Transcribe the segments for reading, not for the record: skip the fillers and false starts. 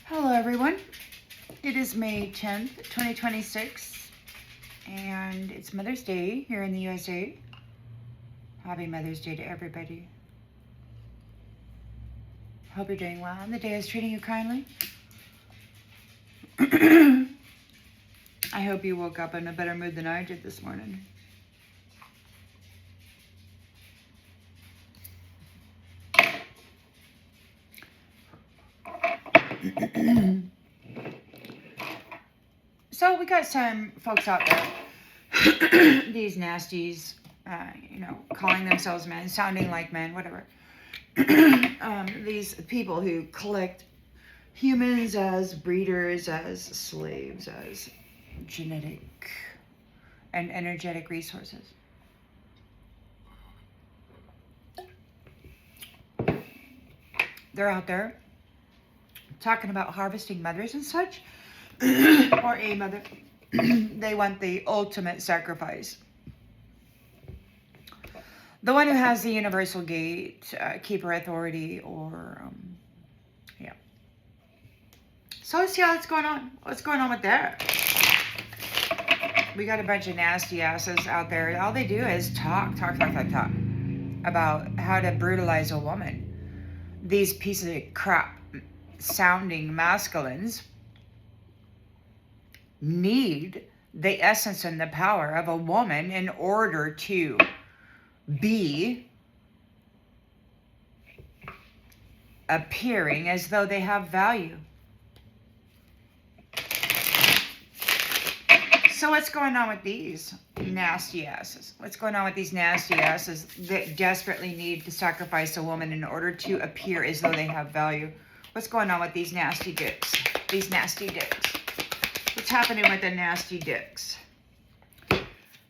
Hello everyone, it is May 10th, 2026, and it's Mother's Day here in the USA. Happy Mother's Day to everybody. Hope you're doing well and the day is treating you kindly. I hope you woke up in a better mood than I did this morning. So we got some folks out there, these nasties, calling themselves men, sounding like men, whatever. These people who collect humans as breeders, as slaves, as genetic and energetic resources. They're out there talking about harvesting mothers and such, or a mother. They want the ultimate sacrifice. The one who has the universal gate, keeper authority, or, yeah. So let's see what's going on. What's going on with that? We got a bunch of nasty asses out there. All they do is talk about how to brutalize a woman. These pieces of crap sounding masculines need the essence and the power of a woman in order to be appearing as though they have value. So what's going on with these nasty asses? What's going on with these nasty asses that desperately need to sacrifice a woman in order to appear as though they have value? What's going on with these nasty dicks? These nasty dicks. What's happening with the nasty dicks?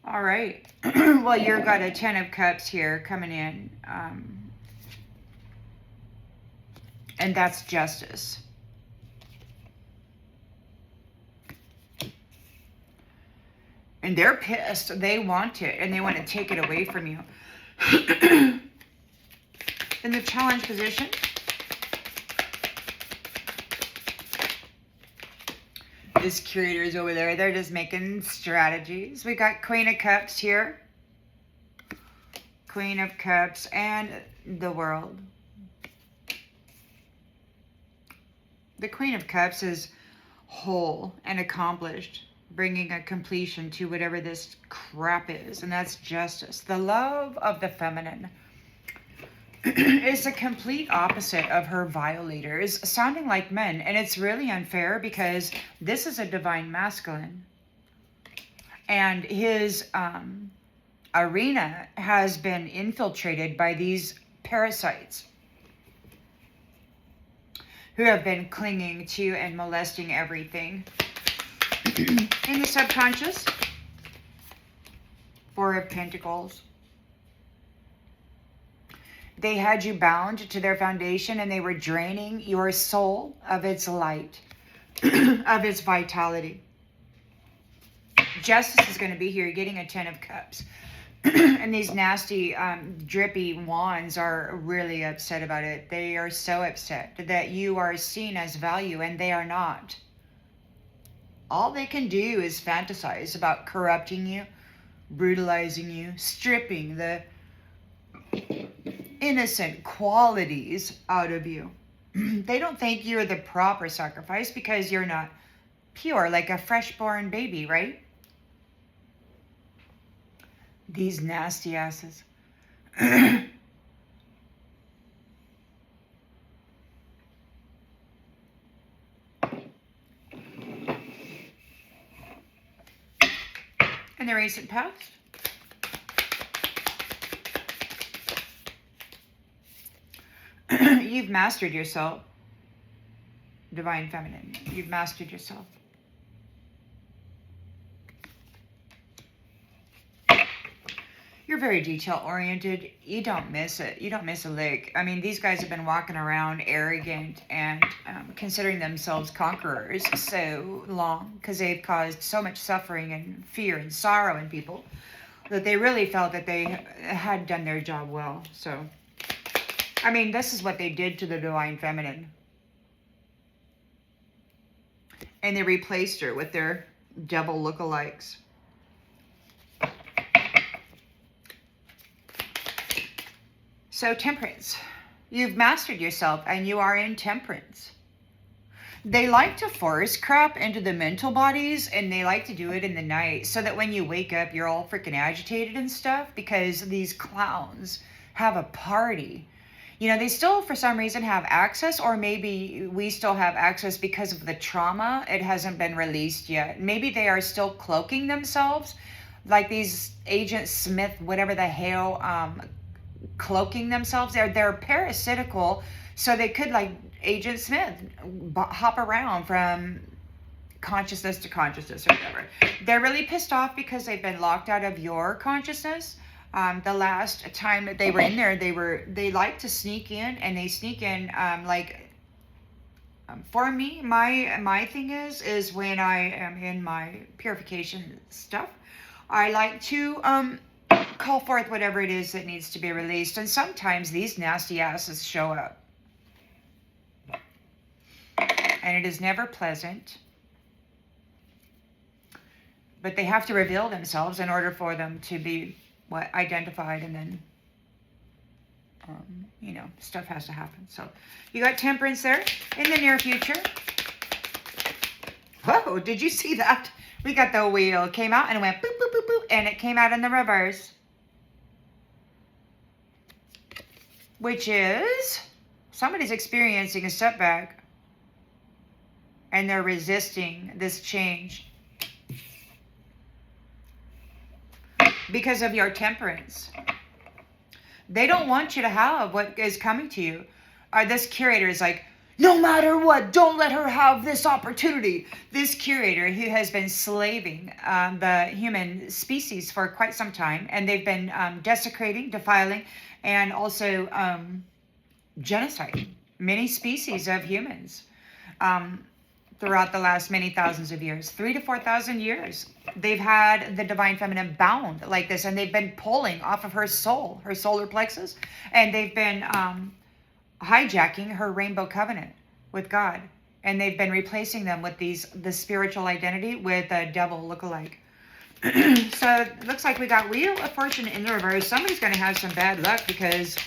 All right. Well, you've got a 10 of Cups here coming in. And that's justice. And they're pissed. They want it, and they want to take it away from you. In the challenge position, this curator's over there. They're just making strategies. We got Queen of Cups here. Queen of Cups and the World. The Queen of Cups is whole and accomplished, bringing a completion to whatever this crap is, and that's justice. The love of the feminine is a complete opposite of her violators, sounding like men, and it's really unfair because this is a divine masculine, and his arena has been infiltrated by these parasites who have been clinging to and molesting everything. In the subconscious, Four of Pentacles. They had you bound to their foundation and they were draining your soul of its light, of its vitality. Justice is going to be here. You're getting a 10 of Cups. And these nasty, drippy wands are really upset about it. They are so upset that you are seen as value and they are not. All they can do is fantasize about corrupting you, brutalizing you, stripping the innocent qualities out of you. They don't think you're the proper sacrifice because you're not pure, like a fresh-born baby, right? These nasty asses. In the recent past, you've mastered yourself, divine feminine. You've mastered yourself. You're very detail oriented. You don't miss it. You don't miss a lick. I mean, these guys have been walking around arrogant and considering themselves conquerors so long because they've caused so much suffering and fear and sorrow in people that they really felt that they had done their job well. So, I mean, this is what they did to the divine feminine. And they replaced her with their devil lookalikes. So temperance. You've mastered yourself and you are in temperance. They like to force crap into the mental bodies, and they like to do it in the night so that when you wake up, you're all freaking agitated and stuff, because these clowns have a party. You know, they still, for some reason, have access, or maybe we still have access because of the trauma. It hasn't been released yet. Maybe they are still cloaking themselves, like these Agent Smith, whatever the hell, cloaking themselves. They're parasitical, so they could, like Agent Smith, hop around from consciousness to consciousness or whatever. They're really pissed off because they've been locked out of your consciousness. The last time that they were in there, they like to sneak in, and they sneak in for me, my thing is when I am in my purification stuff, I like to call forth whatever it is that needs to be released. And sometimes these nasty asses show up. And it is never pleasant. But they have to reveal themselves in order for them to be identified, and then you know, stuff has to happen. So you got temperance there in the near future. Whoa, did you see that? We got the wheel. It came out and it went boop, boop, boop, boop, and it came out in the reverse. Which is somebody's experiencing a setback. And they're resisting this change because of your temperance. They don't want you to have what is coming to you. This curator is like, no matter what, don't let her have this opportunity. This curator who has been slaving the human species for quite some time, and they've been desecrating, defiling, and also genociding many species of humans. Throughout the last many thousands of years, 3,000 to 4,000 years, they've had the divine feminine bound like this, and they've been pulling off of her soul, her solar plexus, and they've been hijacking her rainbow covenant with God, and they've been replacing them with the spiritual identity with a devil lookalike. So it looks like we got Wheel of Fortune in the reverse. Somebody's going to have some bad luck because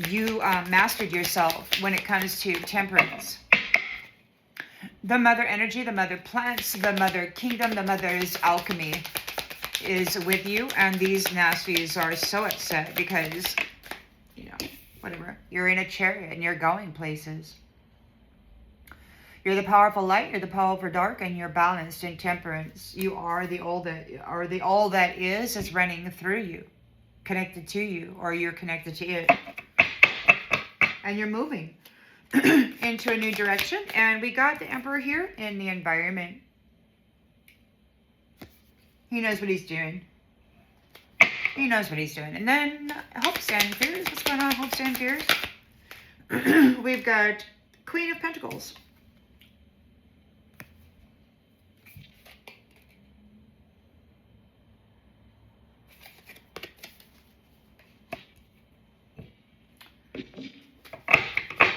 you mastered yourself when it comes to temperance. The mother energy, the mother plants, the mother kingdom, the mother's alchemy is with you. And these nasties are so upset because, you know, whatever. You're in a chariot and you're going places. You're the powerful light, you're the powerful dark, and you're balanced in temperance. You are the all that is running through you, connected to you, or you're connected to it. And you're moving into a new direction. And we got the Emperor here in the environment. He knows what he's doing. He knows what he's doing. And then hopes and fears. What's going on, hopes and fears? We've got Queen of Pentacles.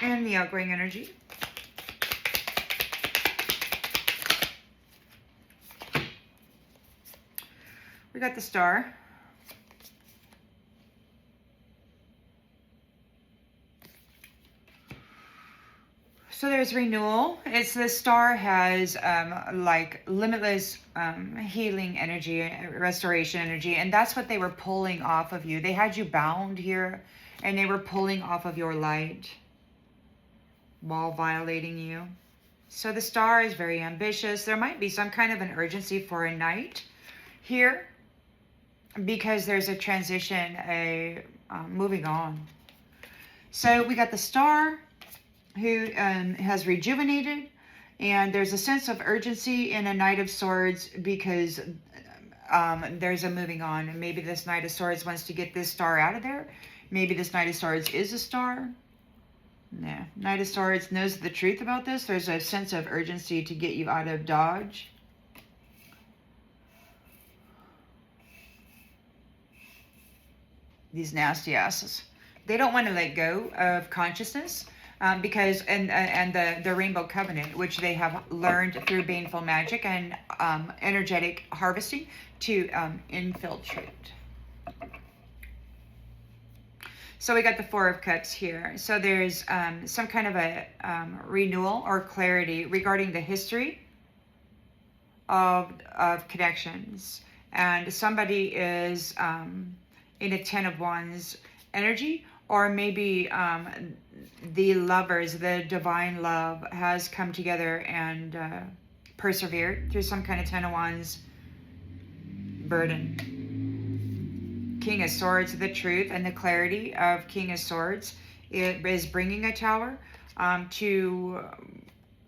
And the outgoing energy. We got the Star. So there's Renewal. It's the Star has like limitless healing energy, restoration energy, and that's what they were pulling off of you. They had you bound here, and they were pulling off of your light while violating you. So the Star is very ambitious. There might be some kind of an urgency for a night here because there's a transition, a moving on. So we got the Star who has rejuvenated, and there's a sense of urgency in a Knight of Swords because there's a moving on, and maybe this Knight of Swords wants to get this Star out of there. Maybe this Knight of Swords is a Star. Yeah, Knight of Swords knows the truth about this. There's a sense of urgency to get you out of Dodge. These nasty asses. They don't want to let go of consciousness. because and the rainbow covenant, which they have learned through baneful magic and energetic harvesting to infiltrate. So we got the Four of Cups here. So there's some kind of a renewal or clarity regarding the history of connections, and somebody is in a Ten of Wands energy, or maybe the lovers, the divine love has come together and persevered through some kind of Ten of Wands burden. King of Swords, the truth and the clarity of King of Swords, it is bringing a tower to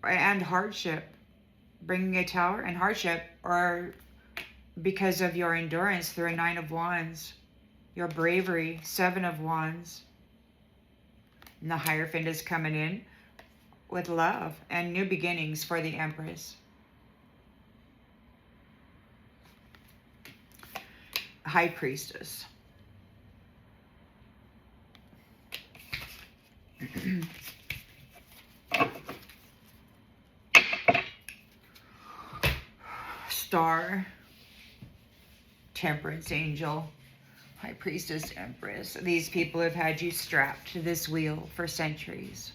and hardship. Bringing a tower and hardship, or because of your endurance through a Nine of Wands, your bravery, Seven of Wands. And the Hierophant is coming in with love and new beginnings for the Empress. High Priestess. Star. Temperance Angel. High Priestess, Empress. These people have had you strapped to this wheel for centuries.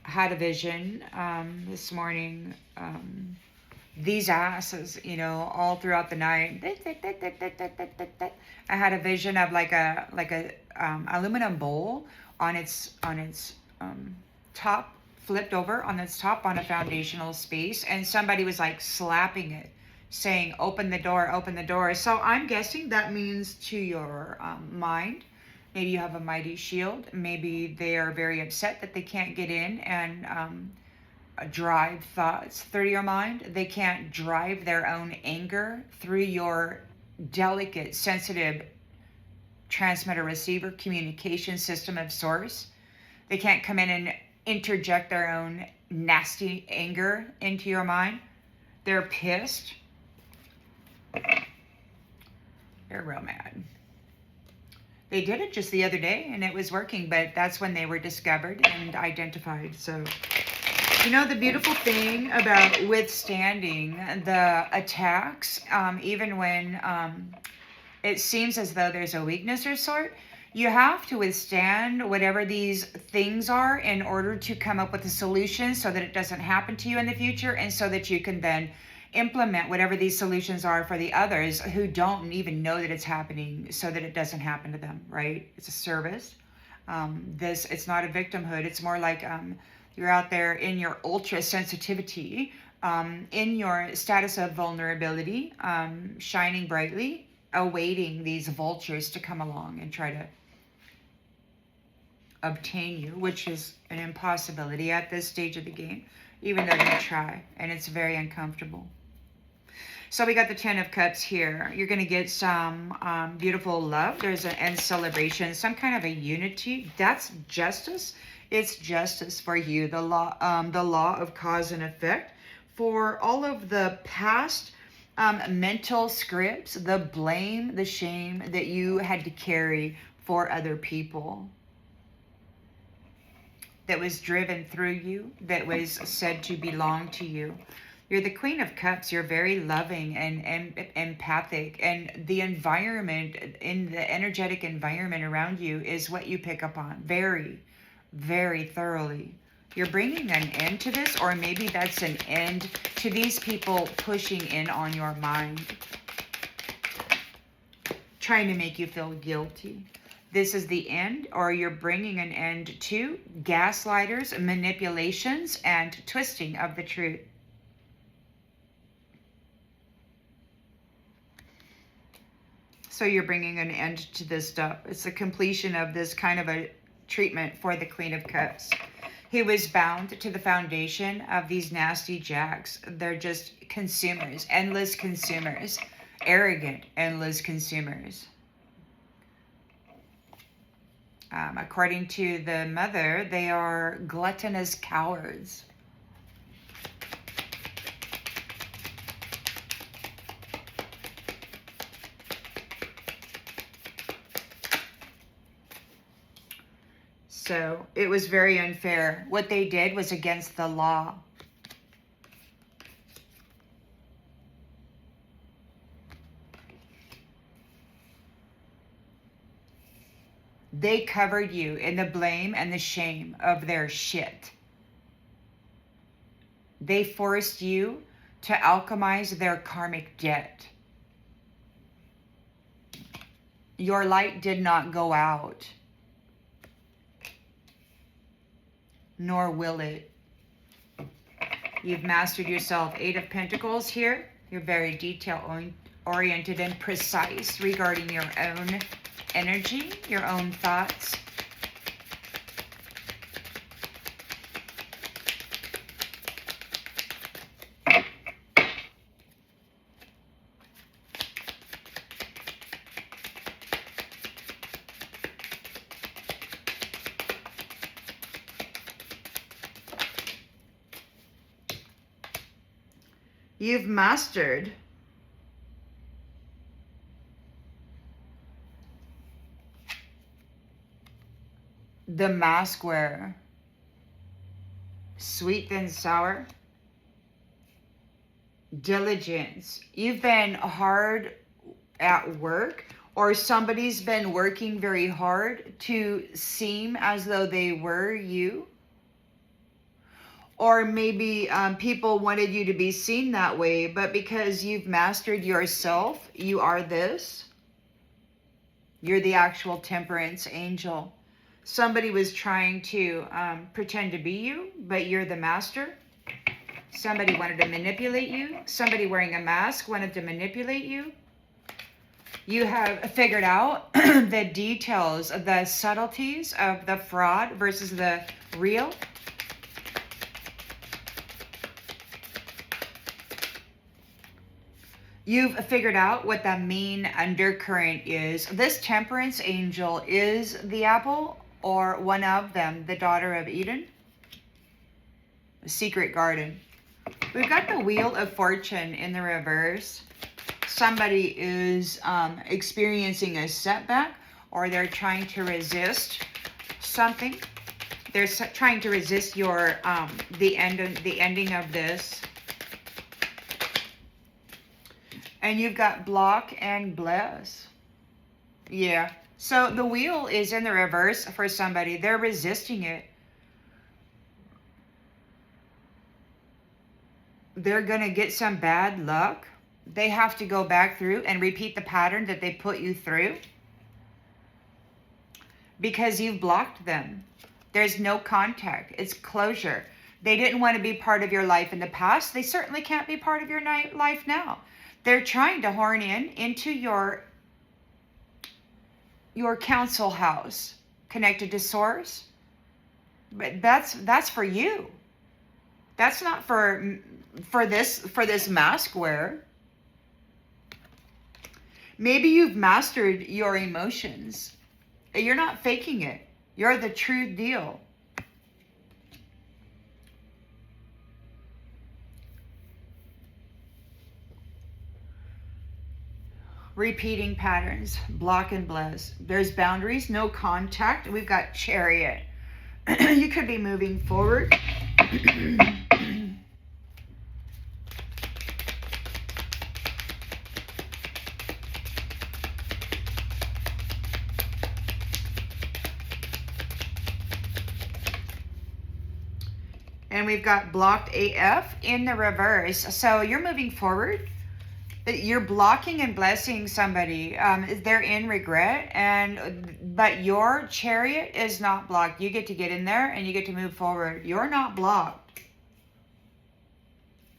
I had a vision this morning. These asses, you know, all throughout the night. I had a vision of like a aluminum bowl on its top, flipped over on its top on a foundational space, and somebody was like slapping it, saying, open the door, open the door. So I'm guessing that means to your mind. Maybe you have a mighty shield. Maybe they are very upset that they can't get in and drive thoughts through your mind. They can't drive their own anger through your delicate, sensitive transmitter receiver communication system of source. They can't come in and interject their own nasty anger into your mind. They're pissed. They're real mad. They did it just the other day and it was working, but that's when they were discovered and identified. So, you know, the beautiful thing about withstanding the attacks, even when it seems as though there's a weakness or sort, you have to withstand whatever these things are in order to come up with a solution so that it doesn't happen to you in the future, and so that you can then implement whatever these solutions are for the others who don't even know that it's happening, so that it doesn't happen to them, right? It's a service. It's not a victimhood. It's more like you're out there in your ultra sensitivity, in your status of vulnerability, shining brightly, awaiting these vultures to come along and try to obtain you, which is an impossibility at this stage of the game, even though they try, and it's very uncomfortable. So we got the Ten of Cups here. You're going to get some beautiful love. There's an end celebration, some kind of a unity. That's justice. It's justice for you. The law of cause and effect for all of the past mental scripts, the blame, the shame that you had to carry for other people, that was driven through you, that was said to belong to you. You're the Queen of Cups. You're very loving and empathic, and the environment, in the energetic environment around you, is what you pick up on very, very thoroughly. You're bringing an end to this, or maybe that's an end to these people pushing in on your mind, trying to make you feel guilty. This is the end, or you're bringing an end to gaslighters, manipulations, and twisting of the truth. So you're bringing an end to this stuff. It's the completion of this kind of a treatment for the Queen of Cups. He was bound to the foundation of these nasty jacks. They're just consumers, endless consumers, arrogant, endless consumers. According to the mother, they are gluttonous cowards. So it was very unfair. What they did was against the law. They covered you in the blame and the shame of their shit. They forced you to alchemize their karmic debt. Your light did not go out, nor will it. You've mastered yourself. 8 of Pentacles here. You're very detail-oriented and precise regarding your own energy, your own thoughts. You've mastered the mask wearer. Sweet and sour. Diligence. You've been hard at work, or somebody's been working very hard to seem as though they were you. Or maybe people wanted you to be seen that way, but because you've mastered yourself, you are this. You're the actual temperance angel. Somebody was trying to pretend to be you, but you're the master. Somebody wanted to manipulate you. Somebody wearing a mask wanted to manipulate you. You have figured out the details of the subtleties of the fraud versus the real. You've figured out what the main undercurrent is. This temperance angel is the apple, or one of them, the daughter of Eden. The secret garden. We've got the Wheel of Fortune in the reverse. Somebody is experiencing a setback, or they're trying to resist something. They're trying to resist your the ending of this. And you've got block and bless. Yeah. So the wheel is in the reverse for somebody. They're resisting it. They're going to get some bad luck. They have to go back through and repeat the pattern that they put you through. Because you've blocked them. There's no contact. It's closure. They didn't want to be part of your life in the past. They certainly can't be part of your life now. They're trying to horn into your council house connected to source. But that's for you. That's not for this mask wearer. Maybe you've mastered your emotions. You're not faking it. You're the true deal. Repeating patterns, block and bless. There's boundaries, no contact. We've got Chariot. You could be moving forward. And we've got blocked AF in the reverse. So you're moving forward. You're blocking and blessing somebody. They're in regret, but your Chariot is not blocked. You get to get in there and you get to move forward. You're not blocked.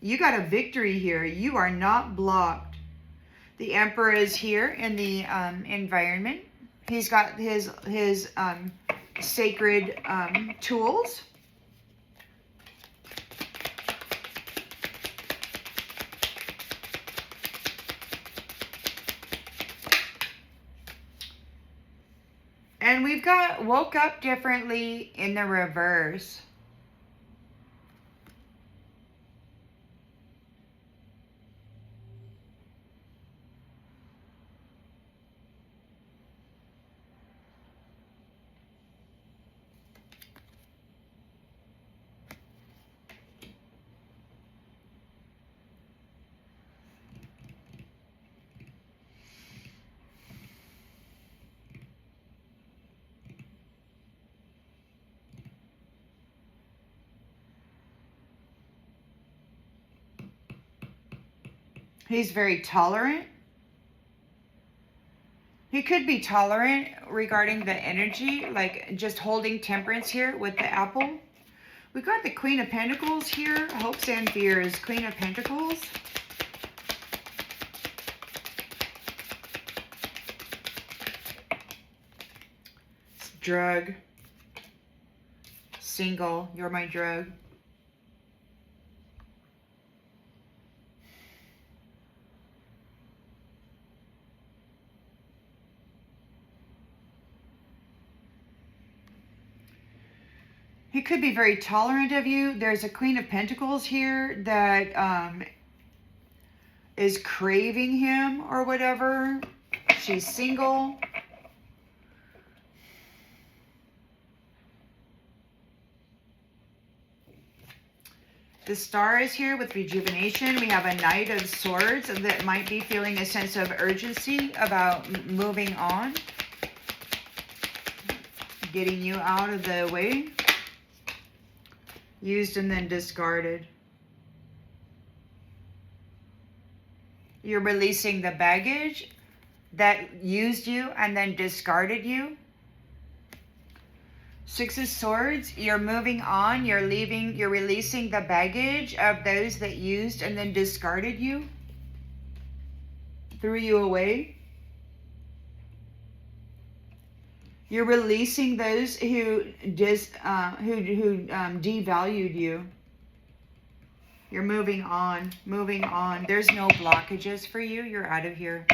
You got a victory here. You are not blocked. The Emperor is here in the environment. He's got his sacred tools. And we've got woke up differently in the reverse. He's very tolerant. He could be tolerant regarding the energy, like just holding temperance here with the apple. We got the Queen of Pentacles here. Hopes and fears. Queen of Pentacles. Drug. Single. You're my drug. He could be very tolerant of you. There's a Queen of Pentacles here that is craving him or whatever. She's single. The Star is here with rejuvenation. We have a Knight of Swords that might be feeling a sense of urgency about moving on. Getting you out of the way. Used and then discarded. You're releasing the baggage that used you and then discarded you. Six of Swords, you're moving on, you're leaving, you're releasing the baggage of those that used and then discarded you, threw you away. You're releasing those who devalued you. You're moving on, moving on. There's no blockages for you. You're out of here.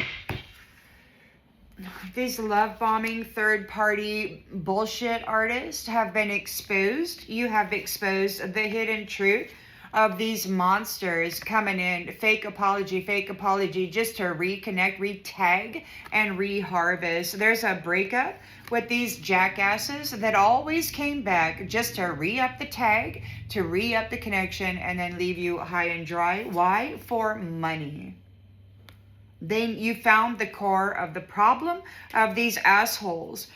These love bombing third party bullshit artists have been exposed. You have exposed the hidden truth of these monsters coming in. Fake apology, just to reconnect, re-tag, and re-harvest. There's a breakup with these jackasses that always came back just to re-up the tag, to re-up the connection, and then leave you high and dry. Why? For money. Then you found the core of the problem of these assholes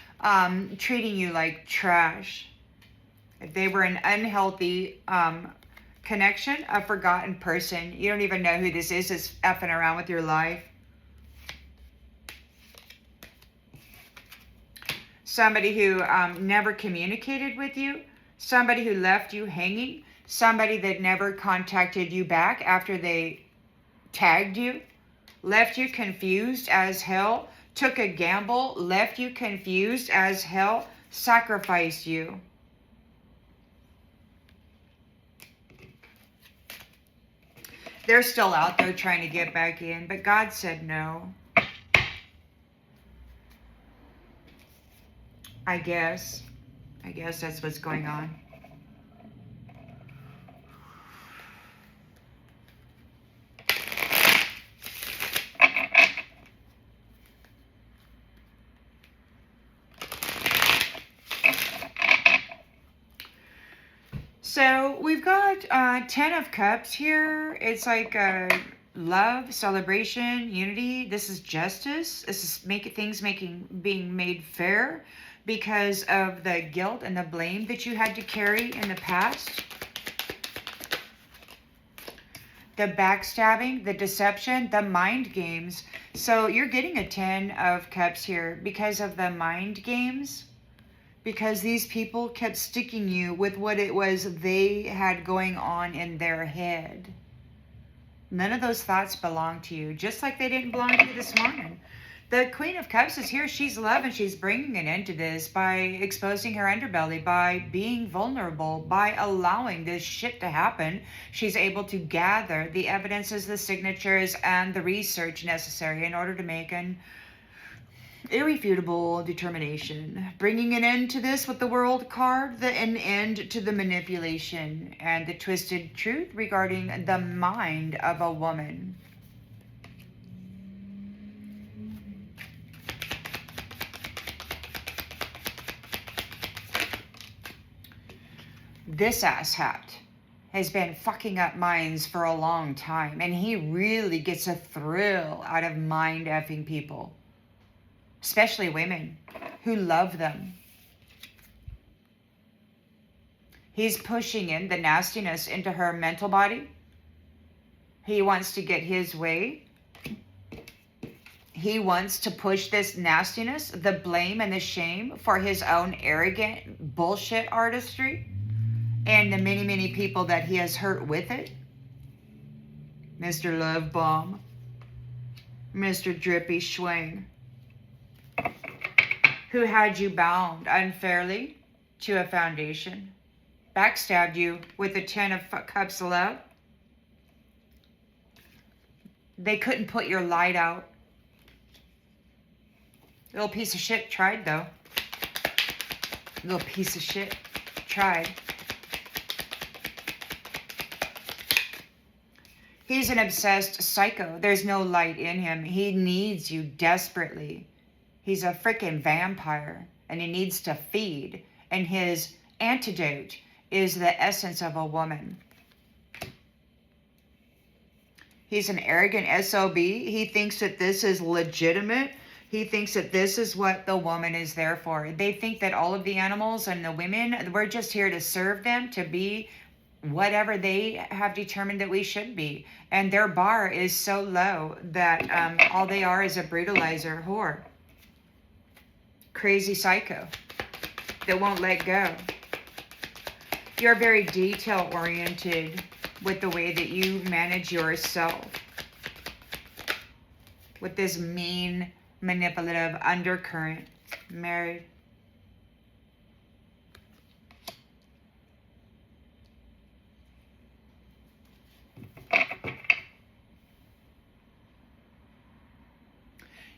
treating you like trash. If they were an unhealthy connection, a forgotten person, you don't even know who this is effing around with your life. Somebody who never communicated with you, somebody who left you hanging, somebody that never contacted you back after they tagged you. Left you confused as hell, took a gamble, left you confused as hell, sacrificed you. They're still out there trying to get back in, but God said no. I guess that's what's going on. So we've got 10 of Cups here. It's like love, celebration, unity. This is justice. This is being made fair because of the guilt and the blame that you had to carry in the past. The backstabbing, the deception, the mind games. So you're getting a 10 of Cups here because of the mind games. Because these people kept sticking you with what it was they had going on in their head. None of those thoughts belong to you, just like they didn't belong to you this morning. The Queen of Cups is here. She's love and she's bringing an end to this by exposing her underbelly, by being vulnerable, by allowing this shit to happen. She's able to gather the evidences, the signatures, and the research necessary in order to make an irrefutable determination, bringing an end to this with the World card, an end to the manipulation and the twisted truth regarding the mind of a woman. This asshat has been fucking up minds for a long time, and he really gets a thrill out of mind effing people. Especially women who love them. He's pushing in the nastiness into her mental body. He wants to get his way. he wants to push this nastiness, the blame and the shame for his own arrogant bullshit artistry and the many, many people that he has hurt with it. Mr. Love Bomb, Mr. Drippy Schwing, who had you bound unfairly to a foundation, backstabbed you with the 10 of Cups of love. They couldn't put your light out. Little piece of shit tried, though. Little piece of shit tried. He's an obsessed psycho. There's no light in him. He needs you desperately. He's a freaking vampire, and he needs to feed. And his antidote is the essence of a woman. He's an arrogant SOB. He thinks that this is legitimate. He thinks that this is what the woman is there for. They think that all of the animals and the women, we're just here to serve them, to be whatever they have determined that we should be. And their bar is so low that all they are is a brutalizer whore. Crazy psycho that won't let go. You're very detail-oriented with the way that you manage yourself. With this mean, manipulative undercurrent. Married.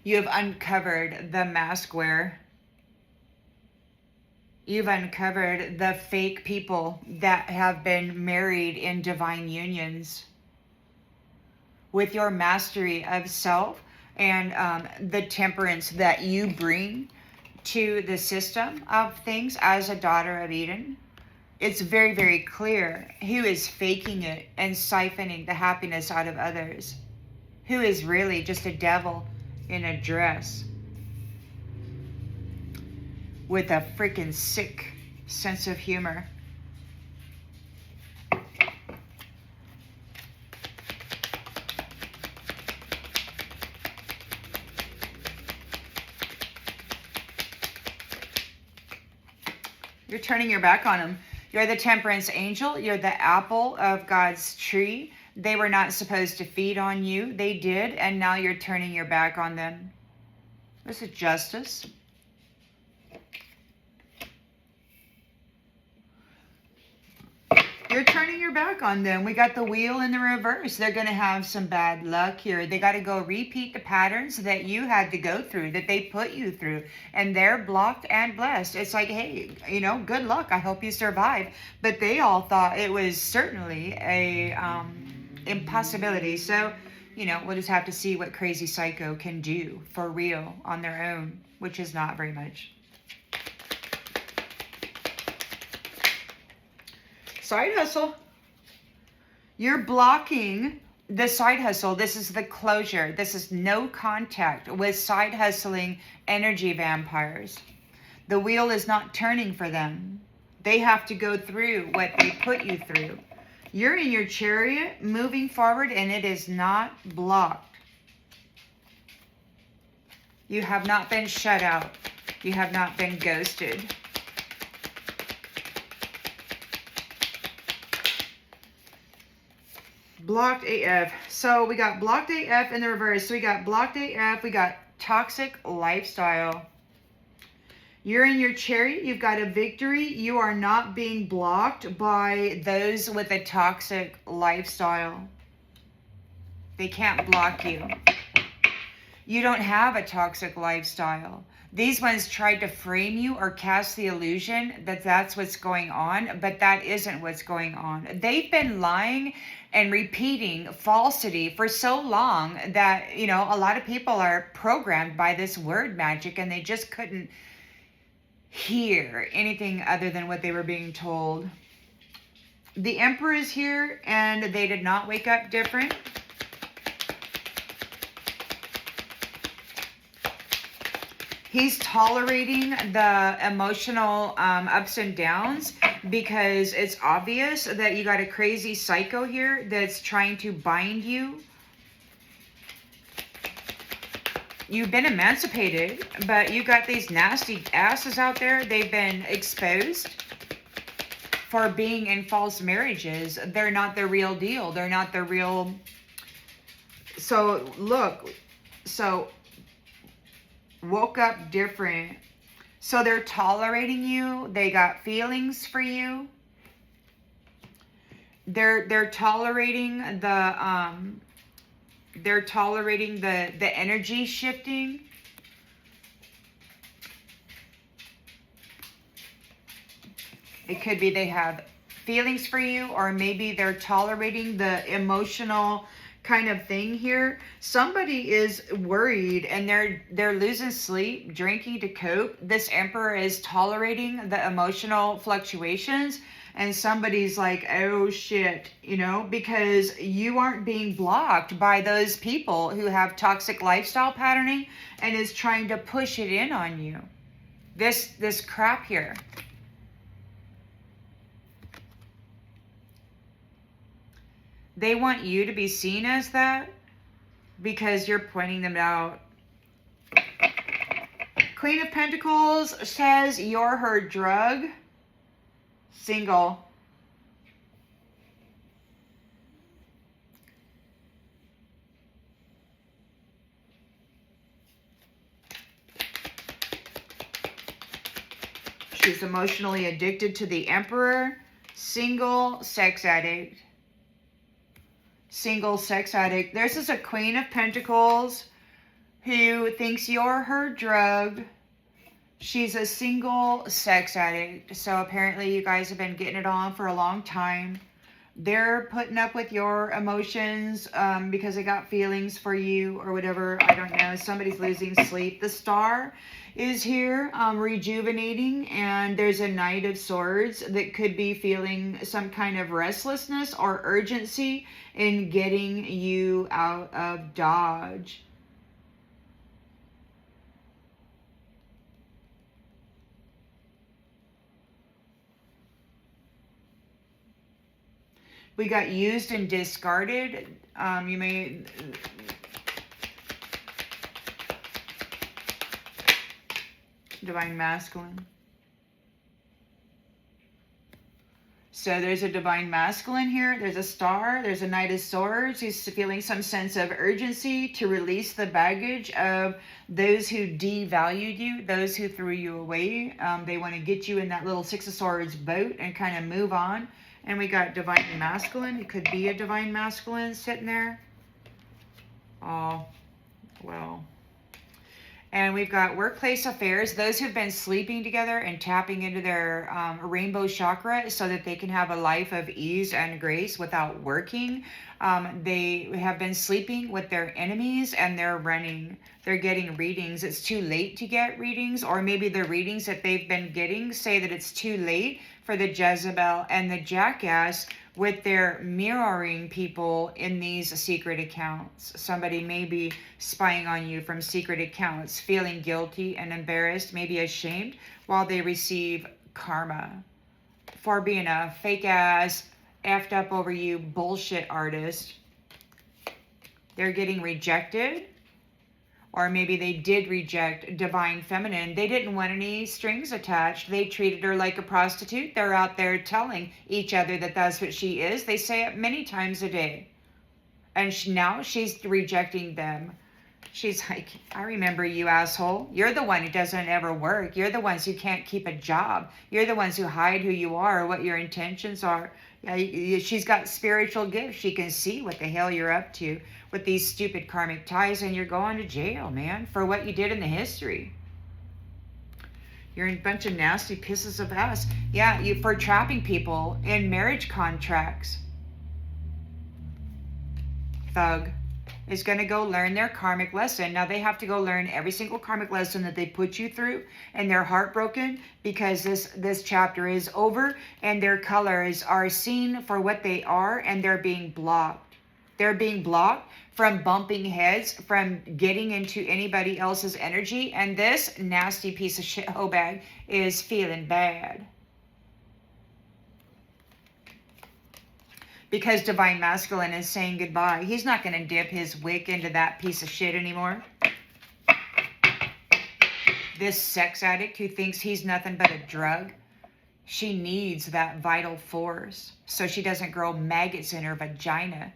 You have uncovered the mask wear. You've uncovered the fake people that have been married in divine unions. With your mastery of self and the temperance that you bring to the system of things as a daughter of Eden, it's very, very clear who is faking it and siphoning the happiness out of others. Who is really just a devil in a dress with a freaking sick sense of humor. You're turning your back on them. You're the temperance angel. You're the apple of God's tree. They were not supposed to feed on you. They did, and now you're turning your back on them. This is justice. You're turning your back on them. We got the wheel in the reverse. They're going to have some bad luck here. They got to go repeat the patterns that you had to go through, that they put you through. And they're blocked and blessed. It's like, hey, you know, good luck. I hope you survive. But they all thought it was certainly a impossibility. So, you know, we'll just have to see what Crazy Psycho can do for real on their own, which is not very much. Side hustle. You're blocking the side hustle. This is the closure. This is no contact with side hustling energy vampires. The wheel is not turning for them. They have to go through what they put you through. You're in your chariot moving forward and it is not blocked. You have not been shut out. You have not been ghosted. Blocked AF. So we got blocked AF in the reverse. So we got blocked AF. We got toxic lifestyle. You're in your chariot. You've got a victory. You are not being blocked by those with a toxic lifestyle. They can't block you. You don't have a toxic lifestyle. These ones tried to frame you or cast the illusion that that's what's going on, but that isn't what's going on. They've been lying and repeating falsity for so long that, you know, a lot of people are programmed by this word magic and they just couldn't hear anything other than what they were being told. The Emperor is here and they did not wake up different. He's tolerating the emotional ups and downs because it's obvious that you got a crazy psycho here that's trying to bind you. you've been emancipated, but you got these nasty asses out there. They've been exposed for being in false marriages. They're not the real deal. They're not the real. So look, so woke up different. So they're tolerating you. They got feelings for you. They're tolerating the energy shifting. It could be they have feelings for you, or maybe they're tolerating the emotional kind of thing here. Somebody is worried and they're losing sleep, drinking to cope. This emperor is tolerating the emotional fluctuations, and somebody's like, oh shit, you know, because you aren't being blocked by those people who have toxic lifestyle patterning and is trying to push it in on you. This crap here. They want you to be seen as that because you're pointing them out. Queen of Pentacles says you're her drug. Single. She's emotionally addicted to the Emperor. Single, sex addict. Single sex addict. This is a Queen of Pentacles who thinks you're her drug. She's a single sex addict. So apparently you guys have been getting it on for a long time. They're putting up with your emotions because they got feelings for you or whatever. I don't know. Somebody's losing sleep. The Star is here rejuvenating, and there's a Knight of Swords that could be feeling some kind of restlessness or urgency in getting you out of Dodge. We got used and discarded. You may... Divine Masculine. So there's a Divine Masculine here. There's a Star. There's a Knight of Swords. He's feeling some sense of urgency to release the baggage of those who devalued you, those who threw you away. They want to get you in that little Six of Swords boat and kind of move on. And we got Divine Masculine. It could be a Divine Masculine sitting there. Oh, well. And we've got workplace affairs. Those who've been sleeping together and tapping into their rainbow chakra so that they can have a life of ease and grace without working. They have been sleeping with their enemies and they're running. They're getting readings. It's too late to get readings, or maybe the readings that they've been getting say that it's too late for the Jezebel and the Jackass with their mirroring people in these secret accounts. Somebody may be spying on you from secret accounts, feeling guilty and embarrassed, maybe ashamed, while they receive karma for being a fake ass, effed up over you bullshit artist. They're getting rejected. Or maybe they did reject Divine Feminine. They didn't want any strings attached. They treated her like a prostitute. They're out there telling each other that that's what she is. They say it many times a day. And now she's rejecting them. She's like, I remember you, asshole. You're the one who doesn't ever work. You're the ones who can't keep a job. You're the ones who hide who you are or what your intentions are. She's got spiritual gifts. She can see what the hell you're up to with these stupid karmic ties, and you're going to jail, man, for what you did in the history. You're a bunch of nasty pieces of ass. Yeah, you for trapping people in marriage contracts. Thug is going to go learn their karmic lesson. Now they have to go learn every single karmic lesson that they put you through, and they're heartbroken because this chapter is over and their colors are seen for what they are, and they're being blocked. They're being blocked from bumping heads, from getting into anybody else's energy, and this nasty piece of shit hoe bag is feeling bad. Because Divine Masculine is saying goodbye. He's not going to dip his wick into that piece of shit anymore. This sex addict who thinks he's nothing but a drug, she needs that vital force so she doesn't grow maggots in her vagina.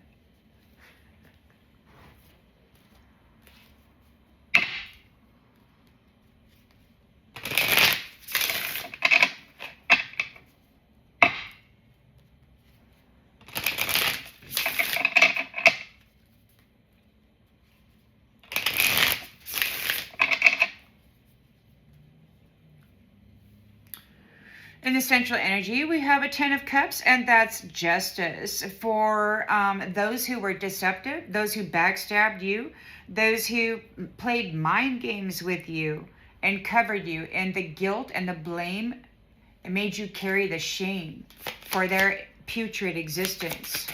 In the central energy, we have a 10 of Cups, and that's justice for those who were deceptive, those who backstabbed you, those who played mind games with you and covered you in the guilt and the blame. It made you carry the shame for their putrid existence.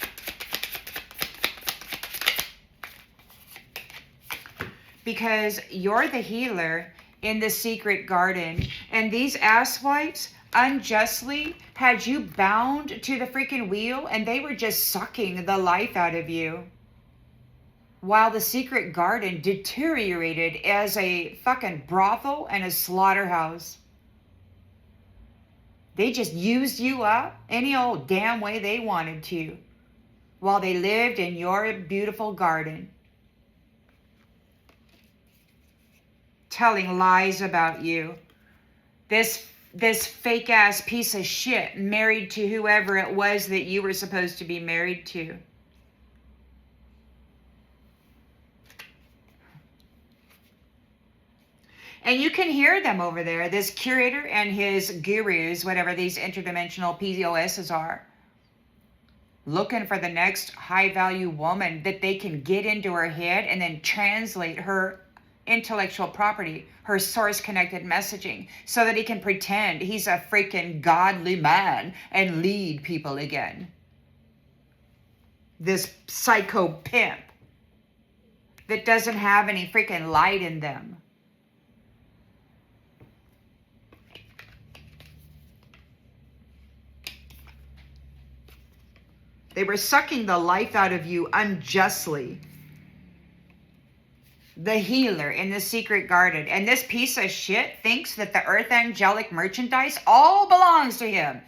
Because you're the healer in the secret garden, and these asswipes unjustly had you bound to the freaking wheel, and they were just sucking the life out of you while the secret garden deteriorated as a fucking brothel and a slaughterhouse. They just used you up any old damn way they wanted to while they lived in your beautiful garden, telling lies about you. This fake ass piece of shit married to whoever it was that you were supposed to be married to. And you can hear them over there, this curator and his gurus, whatever these interdimensional POSs are, looking for the next high value woman that they can get into her head and then translate her intellectual property, her source connected messaging, so that he can pretend he's a freaking godly man and lead people again. This psycho pimp that doesn't have any freaking light in them. They were sucking the life out of you unjustly. The healer in the secret garden. And this piece of shit thinks that the earth angelic merchandise all belongs to him.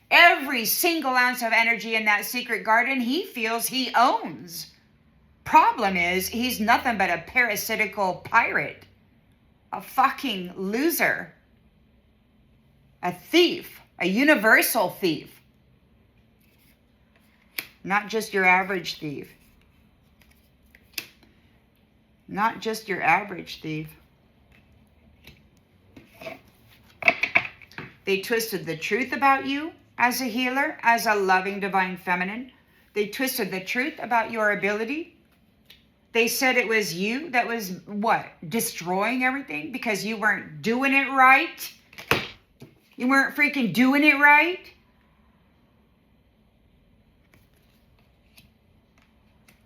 Every single ounce of energy in that secret garden he feels he owns. Problem is, he's nothing but a parasitical pirate. A fucking loser. A thief. A universal thief. Not just your average thief. Not just your average thief. They twisted the truth about you as a healer, as a loving divine feminine. They twisted the truth about your ability. They said it was you that was, what, destroying everything because you weren't doing it right? You weren't freaking doing it right?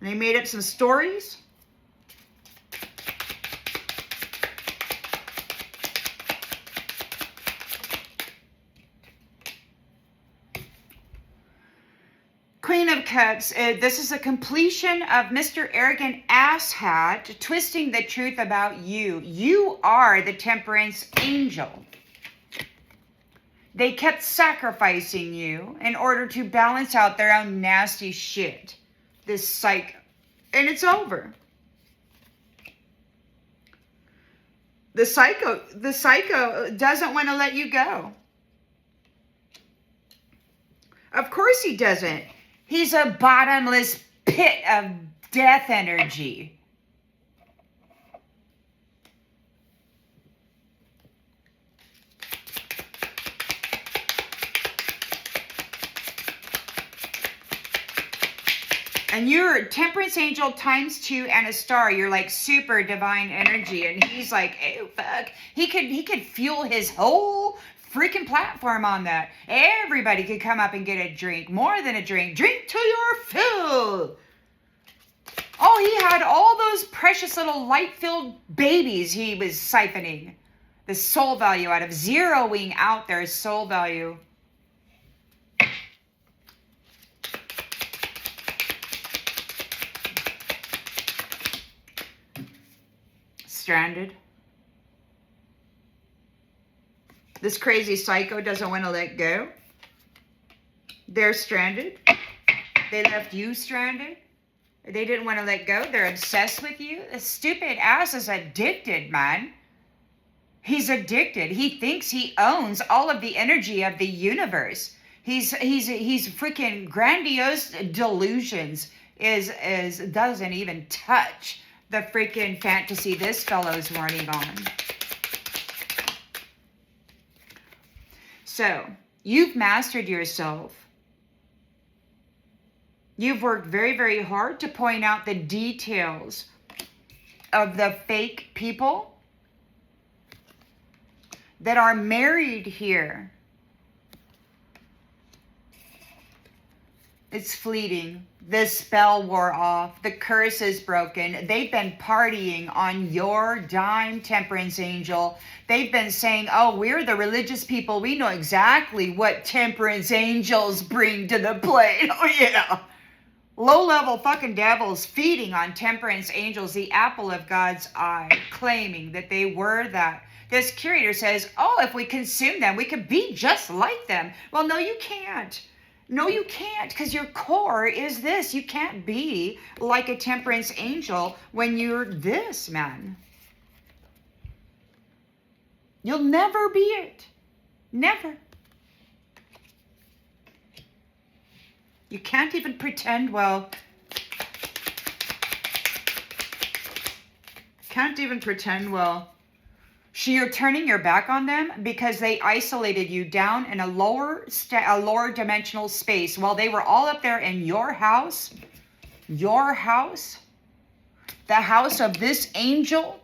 And they made up some stories. Queen of Cups, this is a completion of Mr. Arrogant Asshat twisting the truth about you. You are the temperance angel. They kept sacrificing you in order to balance out their own nasty shit. This psycho. And it's over. The psycho doesn't want to let you go. Of course he doesn't. He's a bottomless pit of death energy. And you're temperance angel times 2 and a star. You're like super divine energy. And he's like, oh, fuck. He could fuel his whole freaking platform on that. Everybody could come up and get a drink. More than a drink. Drink till you're full. Oh, he had all those precious little light-filled babies he was siphoning the soul value out of. Zeroing out their soul value. Stranded. This crazy psycho doesn't want to let go. They're stranded. They left you stranded. They didn't want to let go. They're obsessed with you. The stupid ass is addicted, man. He's addicted. He thinks he owns all of the energy of the universe. He's freaking grandiose delusions is doesn't even touch the freaking fantasy this fellow's running on. So, you've mastered yourself. You've worked very, very hard to point out the details of the fake people that are married here. It's fleeting. The spell wore off. The curse is broken. They've been partying on your dime, temperance angel. They've been saying, oh, we're the religious people. We know exactly what temperance angels bring to the plate. Oh, yeah. Low-level fucking devils feeding on temperance angels, the apple of God's eye, claiming that they were that. This curator says, oh, if we consume them, we could be just like them. Well, no, you can't. No, you can't, because your core is this. You can't be like a temperance angel when you're this, man. You'll never be it. Never. You can't even pretend well. Can't even pretend well. You're turning your back on them because they isolated you down in a lower dimensional space while they were all up there in your house, the house of this angel,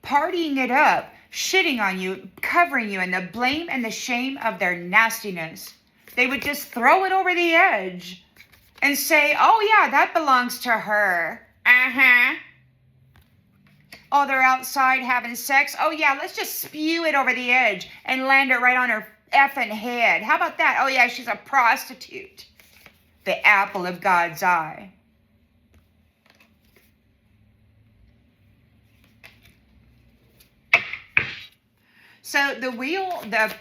partying it up, shitting on you, covering you in the blame and the shame of their nastiness. They would just throw it over the edge and say, oh yeah, that belongs to her. Uh-huh. Oh, they're outside having sex. Oh, yeah, let's just spew it over the edge and land it right on her effing head. How about that? Oh, yeah, she's a prostitute. The apple of God's eye. So the wheel, the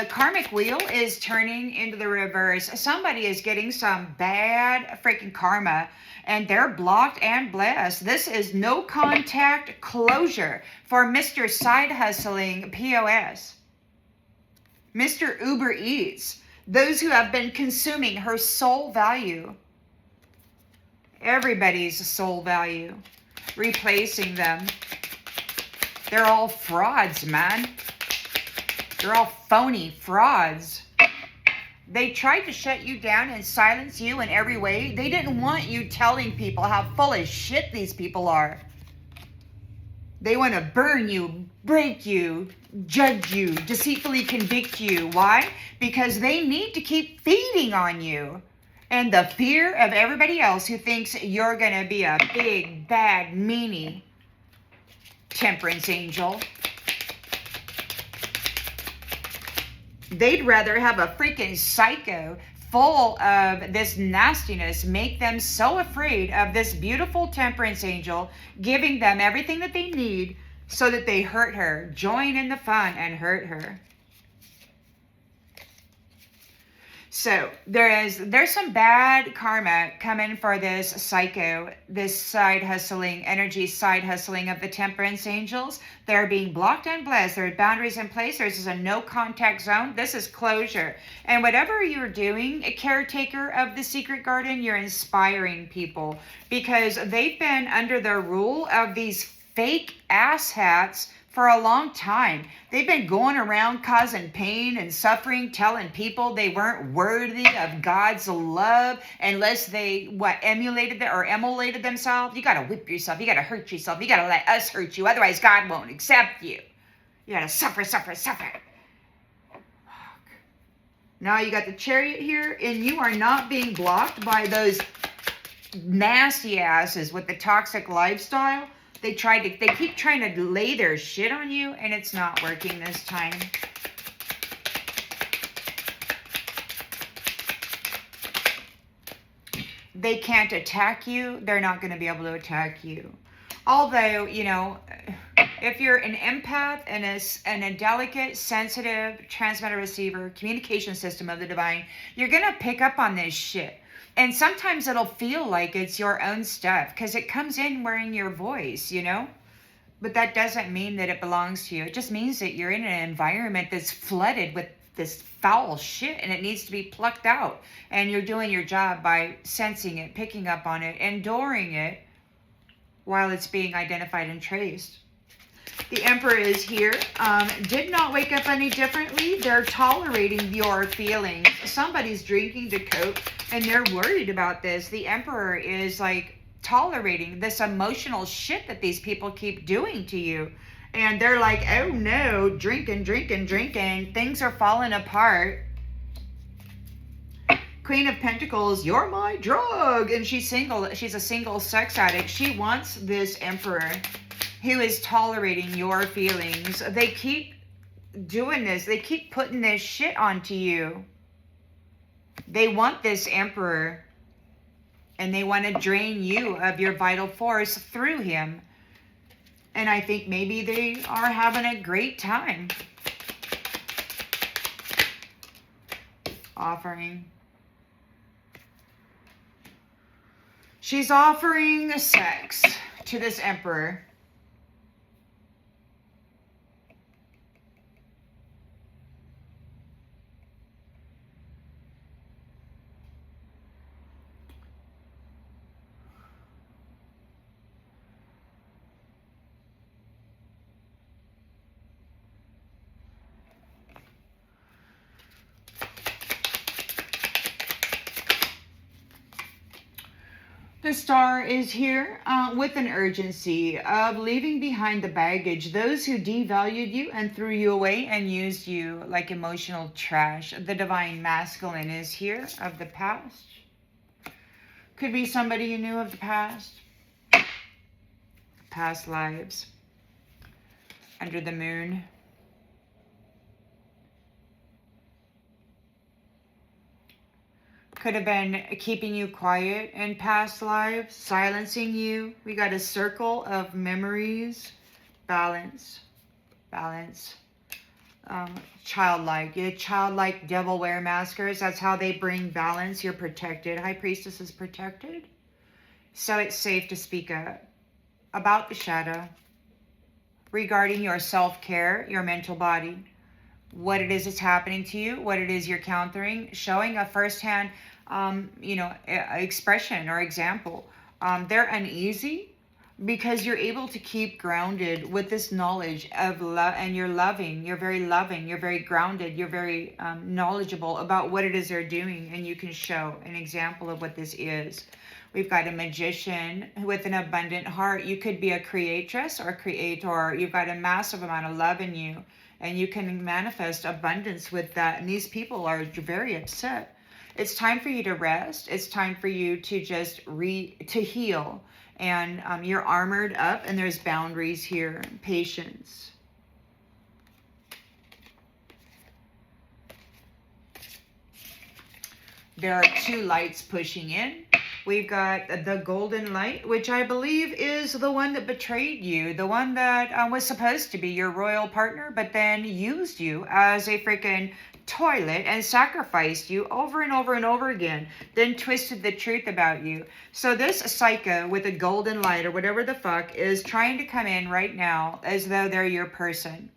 karmic wheel is turning into the reverse. Somebody is getting some bad freaking karma and they're blocked and blessed. This is no contact closure for Mr. Side Hustling POS. Mr. Uber Eats. Those who have been consuming her soul value. Everybody's soul value. Replacing them. They're all frauds, man. They're all phony frauds. They tried to shut you down and silence you in every way. They didn't want you telling people how full of shit these people are. They want to burn you, break you, judge you, deceitfully convict you. Why? Because they need to keep feeding on you. And the fear of everybody else who thinks you're going to be a big, bad, meanie temperance angel. They'd rather have a freaking psycho full of this nastiness make them so afraid of this beautiful temperance angel giving them everything that they need so that they hurt her, join in the fun and hurt her. So there's some bad karma coming for this psycho, this side hustling of the temperance angels. They're being blocked and blessed. There are boundaries in place. There's a no contact zone. This is closure. And whatever you're doing, a caretaker of the secret garden, you're inspiring people because they've been under the rule of these fake asshats for a long time. They've been going around causing pain and suffering, telling people they weren't worthy of God's love unless they, emulated themselves. You got to whip yourself. You got to hurt yourself. You got to let us hurt you. Otherwise, God won't accept you. You got to suffer. Now you got the Chariot here, and you are not being blocked by those nasty asses with the toxic lifestyle. They keep trying to lay their shit on you, and it's not working this time. They can't attack you. They're not going to be able to attack you. Although, If you're an empath and a delicate, sensitive transmitter receiver communication system of the divine, you're going to pick up on this shit. And sometimes it'll feel like it's your own stuff because it comes in wearing your voice, you know? But that doesn't mean that it belongs to you. It just means that you're in an environment that's flooded with this foul shit and it needs to be plucked out. And you're doing your job by sensing it, picking up on it, enduring it while it's being identified and traced. The Emperor is here. Did not wake up any differently. They're tolerating your feelings. Somebody's drinking to cope and they're worried about this. The Emperor is like tolerating this emotional shit that these people keep doing to you. And they're like, oh no, drinking. Things are falling apart. Queen of Pentacles, you're my drug. And she's single. She's a single sex addict. She wants this Emperor who is tolerating your feelings. They keep doing this. They keep putting this shit onto you. They want this Emperor. And they want to drain you of your vital force through him. And I think maybe they are having a great time. Offering. She's offering sex to this Emperor. The Star is here with an urgency of leaving behind the baggage, those who devalued you and threw you away and used you like emotional trash. The Divine Masculine is here of the past. Could be somebody you knew of the past. Past lives. Under the moon. Could have been keeping you quiet in past lives, silencing you. We got a circle of memories. Balance. Childlike. You're childlike devil wear maskers. That's how they bring balance. You're protected. High Priestess is protected. So it's safe to speak up about the shadow. Regarding your self-care, your mental body. What it is that's happening to you. What it is you're countering. Showing a firsthand expression or example. They're uneasy because you're able to keep grounded with this knowledge of love, and you're loving, you're very grounded, you're very knowledgeable about what it is they're doing, and you can show an example of what this is. We've got a magician with an abundant heart. You could be a creatress or a creator. You've got a massive amount of love in you, and you can manifest abundance with that. And these people are very upset. It's time for you to rest. It's time for you to just to heal. And you're armored up, and there's boundaries here. Patience. There are two lights pushing in. We've got the golden light, which I believe is the one that betrayed you. The one that was supposed to be your royal partner, but then used you as a freaking toilet and sacrificed you over and over and over again. Then twisted the truth about you. So this psycho with a golden light or whatever the fuck is trying to come in right now as though they're your person.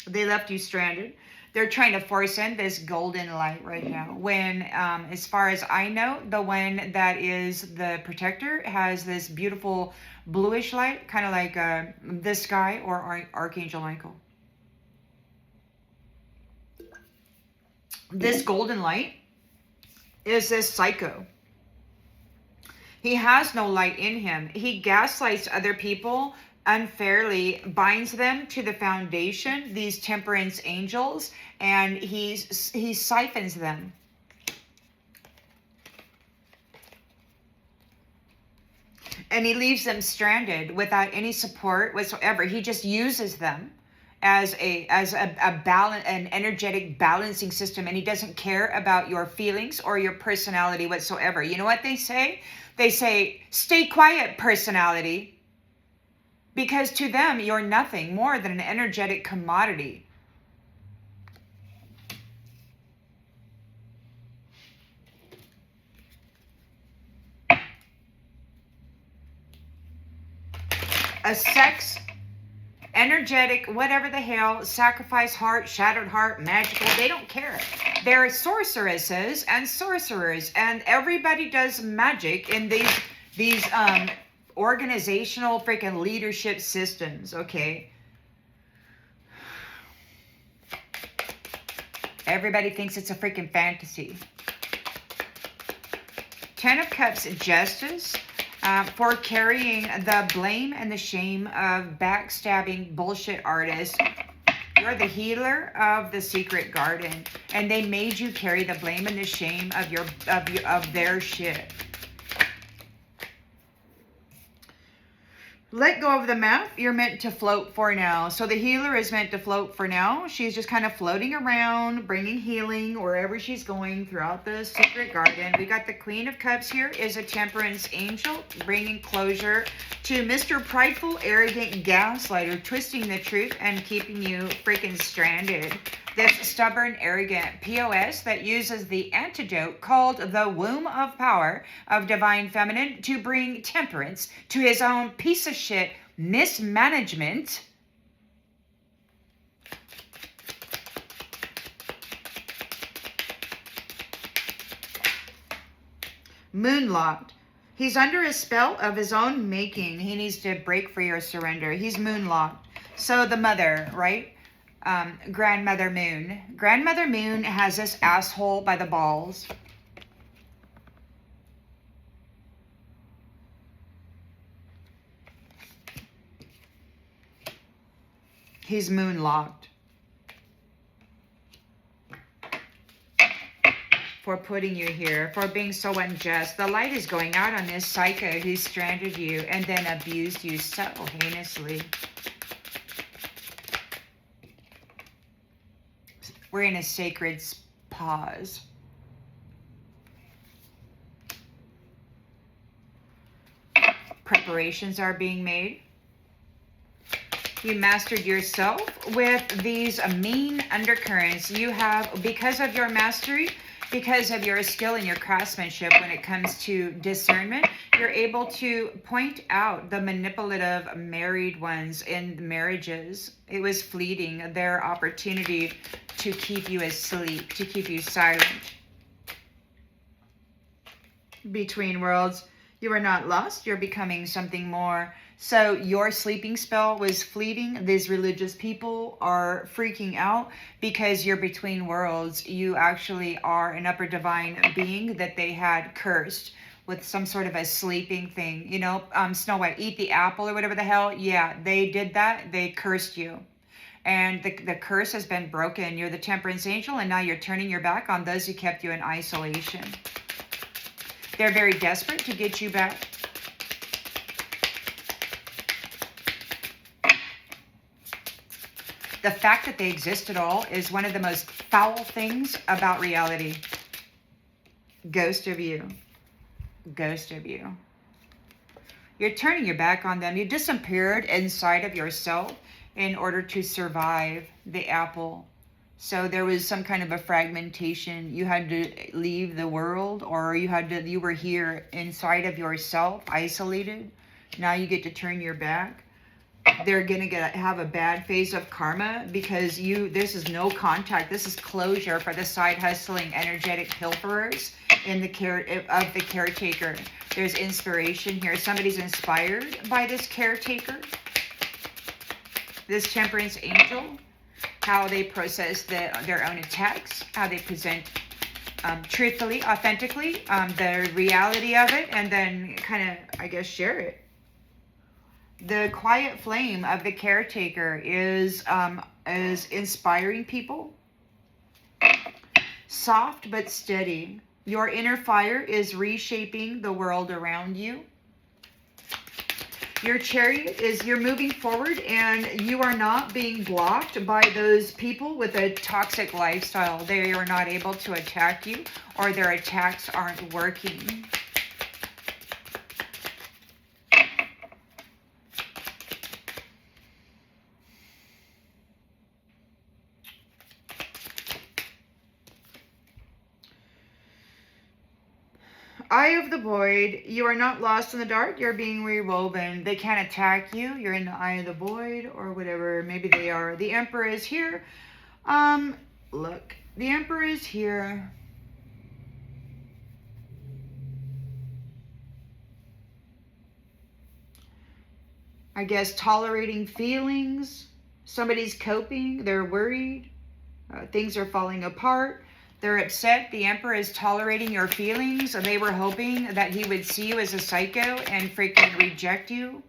They left you stranded. They're trying to force in this golden light right now. When, as far as I know, the one that is the protector has this beautiful bluish light, kind of like the sky or Archangel Michael. This golden light is this psycho. He has no light in him. He gaslights other people unfairly, binds them to the foundation, these temperance angels, and he siphons them. And he leaves them stranded without any support whatsoever. He just uses them as an energetic balancing system, and he doesn't care about your feelings or your personality whatsoever. You know what they say? They say, stay quiet, personality. because to them, you're nothing more than an energetic commodity. A sex, energetic, whatever the hell, sacrifice heart, shattered heart, magical, they don't care. They're sorceresses and sorcerers, and everybody does magic in these organizational freaking leadership systems, okay? Everybody thinks it's a freaking fantasy. Ten of Cups, justice. For carrying the blame and the shame of backstabbing bullshit artists. You're the healer of the secret garden, and they made you carry the blame and the shame of their shit. Let go of the map. You're meant to float for now. So the healer is meant to float for now. She's just kind of floating around, bringing healing wherever she's going throughout the secret garden. We got the Queen of Cups here is a temperance angel, bringing closure to Mr. Prideful, Arrogant Gaslighter, twisting the truth and keeping you freaking stranded. This stubborn, arrogant POS that uses the antidote called the womb of power of divine feminine to bring temperance to his own piece of shit mismanagement. Moonlocked. He's under a spell of his own making. He needs to break free or surrender. He's moonlocked. So the mother, right? Grandmother Moon. Grandmother Moon has this asshole by the balls. He's moonlocked. For putting you here, for being so unjust. The light is going out on this psycho who stranded you and then abused you so heinously. We're in a sacred pause. Preparations are being made. You mastered yourself with these mean undercurrents. You have, because of your mastery, because of your skill and your craftsmanship when it comes to discernment, you're able to point out the manipulative married ones in marriages. It was fleeting, their opportunity to keep you asleep, to keep you silent. Between worlds, you are not lost, you're becoming something more. So your sleeping spell was fleeting. These religious people are freaking out because you're between worlds. You actually are an upper divine being that they had cursed with some sort of a sleeping thing. You know, Snow White, eat the apple or whatever the hell. Yeah, they did that. They cursed you. And the curse has been broken. You're the temperance angel, and now you're turning your back on those who kept you in isolation. They're very desperate to get you back. The fact that they exist at all is one of the most foul things about reality. Ghost of you. Ghost of you. You're turning your back on them. You disappeared inside of yourself in order to survive the apple. So there was some kind of a fragmentation. You had to leave the world, or you were here inside of yourself, isolated. Now you get to turn your back. They're going to have a bad phase of karma because this is no contact. This is closure for the side hustling energetic pilferers of the caretaker. There's inspiration here. Somebody's inspired by this caretaker, this temperance angel, how they process their own attacks, how they present truthfully, authentically, the reality of it, and then kind of, I guess, share it. The quiet flame of the caretaker is inspiring people. Soft but steady. Your inner fire is reshaping the world around you. Your chariot is, you're moving forward and you are not being blocked by those people with a toxic lifestyle. They are not able to attack you, or their attacks aren't working. Eye of the void. You are not lost in the dark. You're being rewoven. They can't attack you. You're in the eye of the void or whatever. Maybe they are. The Emperor is here. Look. The Emperor is here. I guess tolerating feelings. Somebody's coping. They're worried. Things are falling apart. They're upset. The Emperor is tolerating your feelings. They were hoping that he would see you as a psycho and freaking reject you.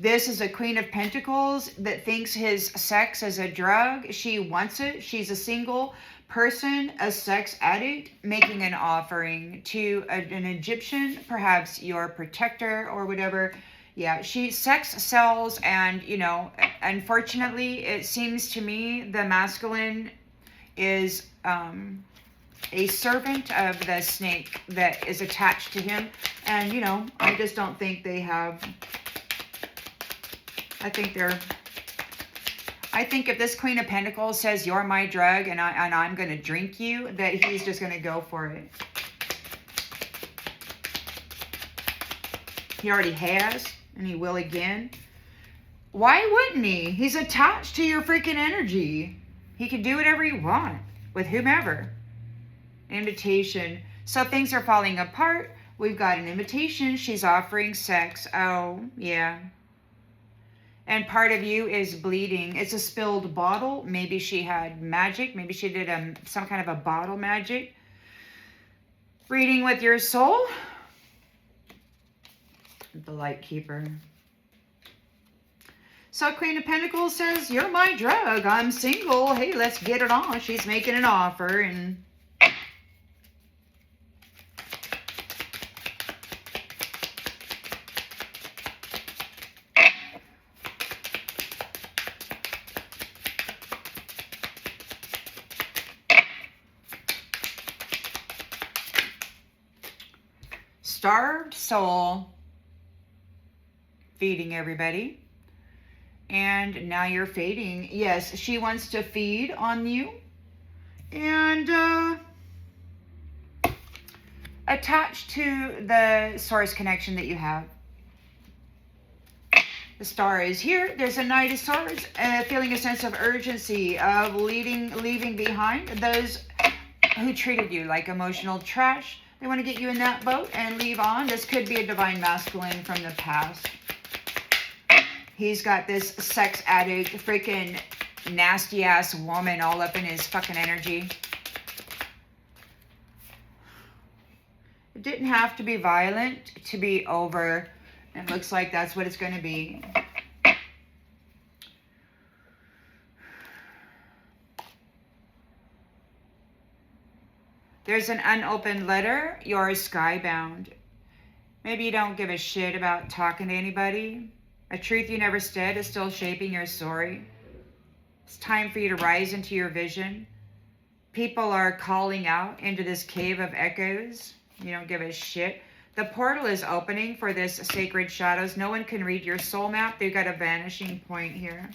This is a Queen of Pentacles that thinks his sex is a drug. She wants it. She's a single person, a sex addict, making an offering to an Egyptian, perhaps your protector or whatever. Yeah, sex sells, and, you know, unfortunately, it seems to me the masculine is a servant of the snake that is attached to him. And, you know, I just don't think they have... I think if this Queen of Pentacles says, you're my drug and I'm going to drink you, that he's just going to go for it. He already has, and he will again. Why wouldn't he? He's attached to your freaking energy. He can do whatever you want with whomever. Invitation. So things are falling apart. We've got an invitation. She's offering sex. Oh, yeah. And part of you is bleeding. It's a spilled bottle. Maybe she had magic. Maybe she did some kind of a bottle magic. Reading with your soul. The Light Keeper. So Queen of Pentacles says, you're my drug. I'm single. Hey, let's get it on. She's making an offer. And starved soul, feeding everybody, and now you're fading. Yes, she wants to feed on you, and attached to the source connection that you have. The Star is here. There's a Knight of Swords, feeling a sense of urgency of leaving behind those who treated you like emotional trash. They want to get you in that boat and leave on. This could be a divine masculine from the past. He's got this sex addict, freaking nasty ass woman all up in his fucking energy. It didn't have to be violent to be over. It looks like that's what it's going to be. There's an unopened letter. You're skybound. Maybe you don't give a shit about talking to anybody. A truth you never said is still shaping your story. It's time for you to rise into your vision. People are calling out into this cave of echoes. You don't give a shit. The portal is opening for this sacred shadows. No one can read your soul map. They've got a vanishing point here.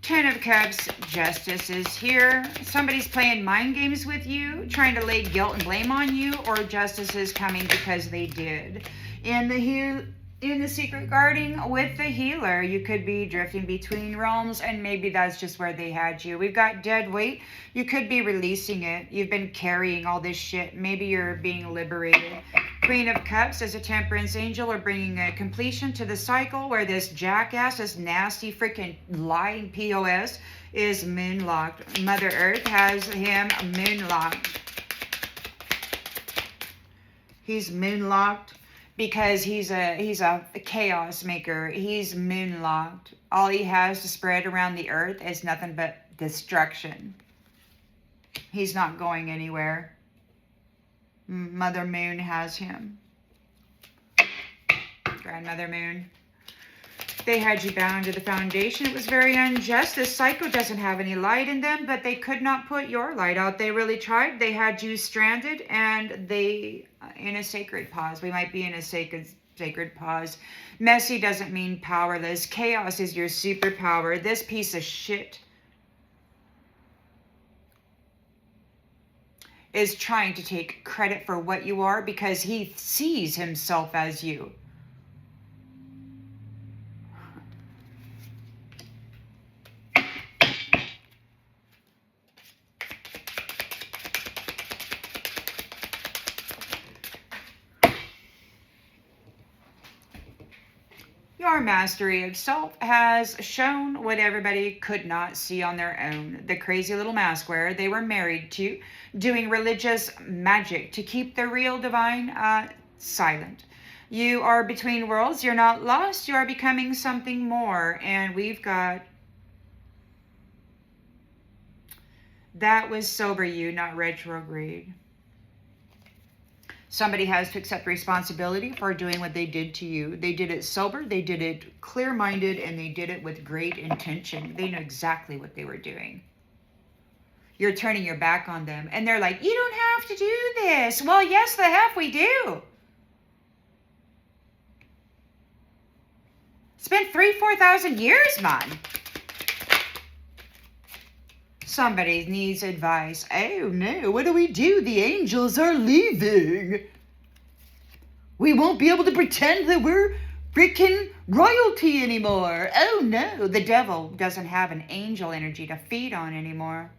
Ten of Cups, Justice is here. Somebody's playing mind games with you, trying to lay guilt and blame on you, or Justice is coming because they did. In the secret guarding with the healer, you could be drifting between realms, and maybe that's just where they had you. We've got dead weight. You could be releasing it. You've been carrying all this shit. Maybe you're being liberated. Queen of Cups as a temperance angel are bringing a completion to the cycle where this jackass, this nasty freaking lying POS is moonlocked. Mother Earth has him moonlocked. He's moonlocked. because he's a chaos maker. He's moonlocked. All he has to spread around the earth is nothing but destruction. He's not going anywhere. Mother Moon has him. Grandmother Moon. They had you bound to the foundation. It was very unjust. This cycle doesn't have any light in them, but they could not put your light out. They really tried. They had you stranded, and they in a sacred pause. We might be in a sacred pause. Messy doesn't mean powerless. Chaos is your superpower. This piece of shit is trying to take credit for what you are because he sees himself as you. Your mastery of self has shown what everybody could not see on their own. The crazy little mask wearer they were married to, doing religious magic to keep the real divine silent. You are between worlds. You're not lost. You are becoming something more. And we've got... That was sober you, not retrograde. Somebody has to accept responsibility for doing what they did to you. They did it sober, they did it clear-minded, and they did it with great intention. They know exactly what they were doing. You're turning your back on them, and they're like, you don't have to do this. Well, yes, the heck we do. It's been 4,000 years, man. Somebody needs advice. Oh no, what do we do? The angels are leaving. We won't be able to pretend that we're freaking royalty anymore. Oh no, the devil doesn't have an angel energy to feed on anymore.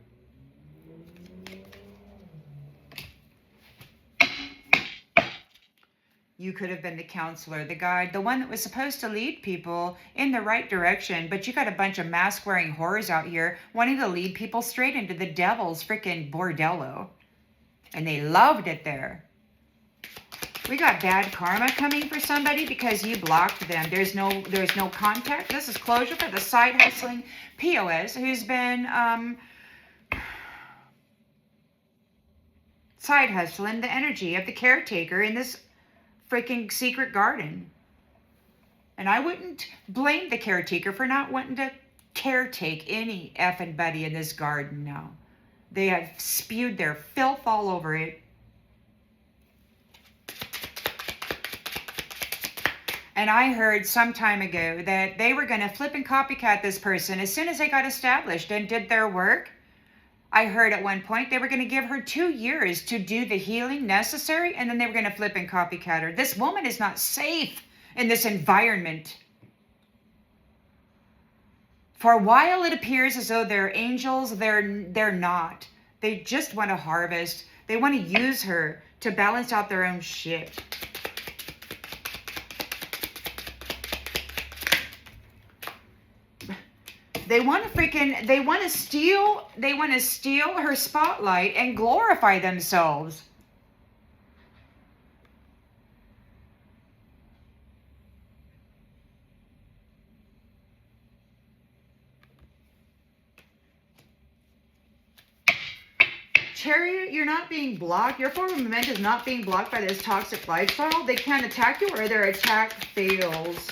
You could have been the counselor, the guide, the one that was supposed to lead people in the right direction, but you got a bunch of mask-wearing whores out here wanting to lead people straight into the devil's freaking bordello. And they loved it there. We got bad karma coming for somebody because you blocked them. There's no contact. This is closure for the side hustling POS who's been side hustling the energy of the caretaker in this freaking secret garden. And I wouldn't blame the caretaker for not wanting to caretake any effing buddy in this garden now. They have spewed their filth all over it. And I heard some time ago that they were going to flip and copycat this person as soon as they got established and did their work. I heard at one point they were going to give her 2 years to do the healing necessary, and then they were going to flip and copycat her. This woman is not safe in this environment. For a while, it appears as though they're angels. They're not. They just want to harvest. They want to use her to balance out their own shit. They want to steal her spotlight and glorify themselves. Chariot, you're not being blocked. Your form of momentum is not being blocked by this toxic lifestyle. They can't attack you, or their attack fails.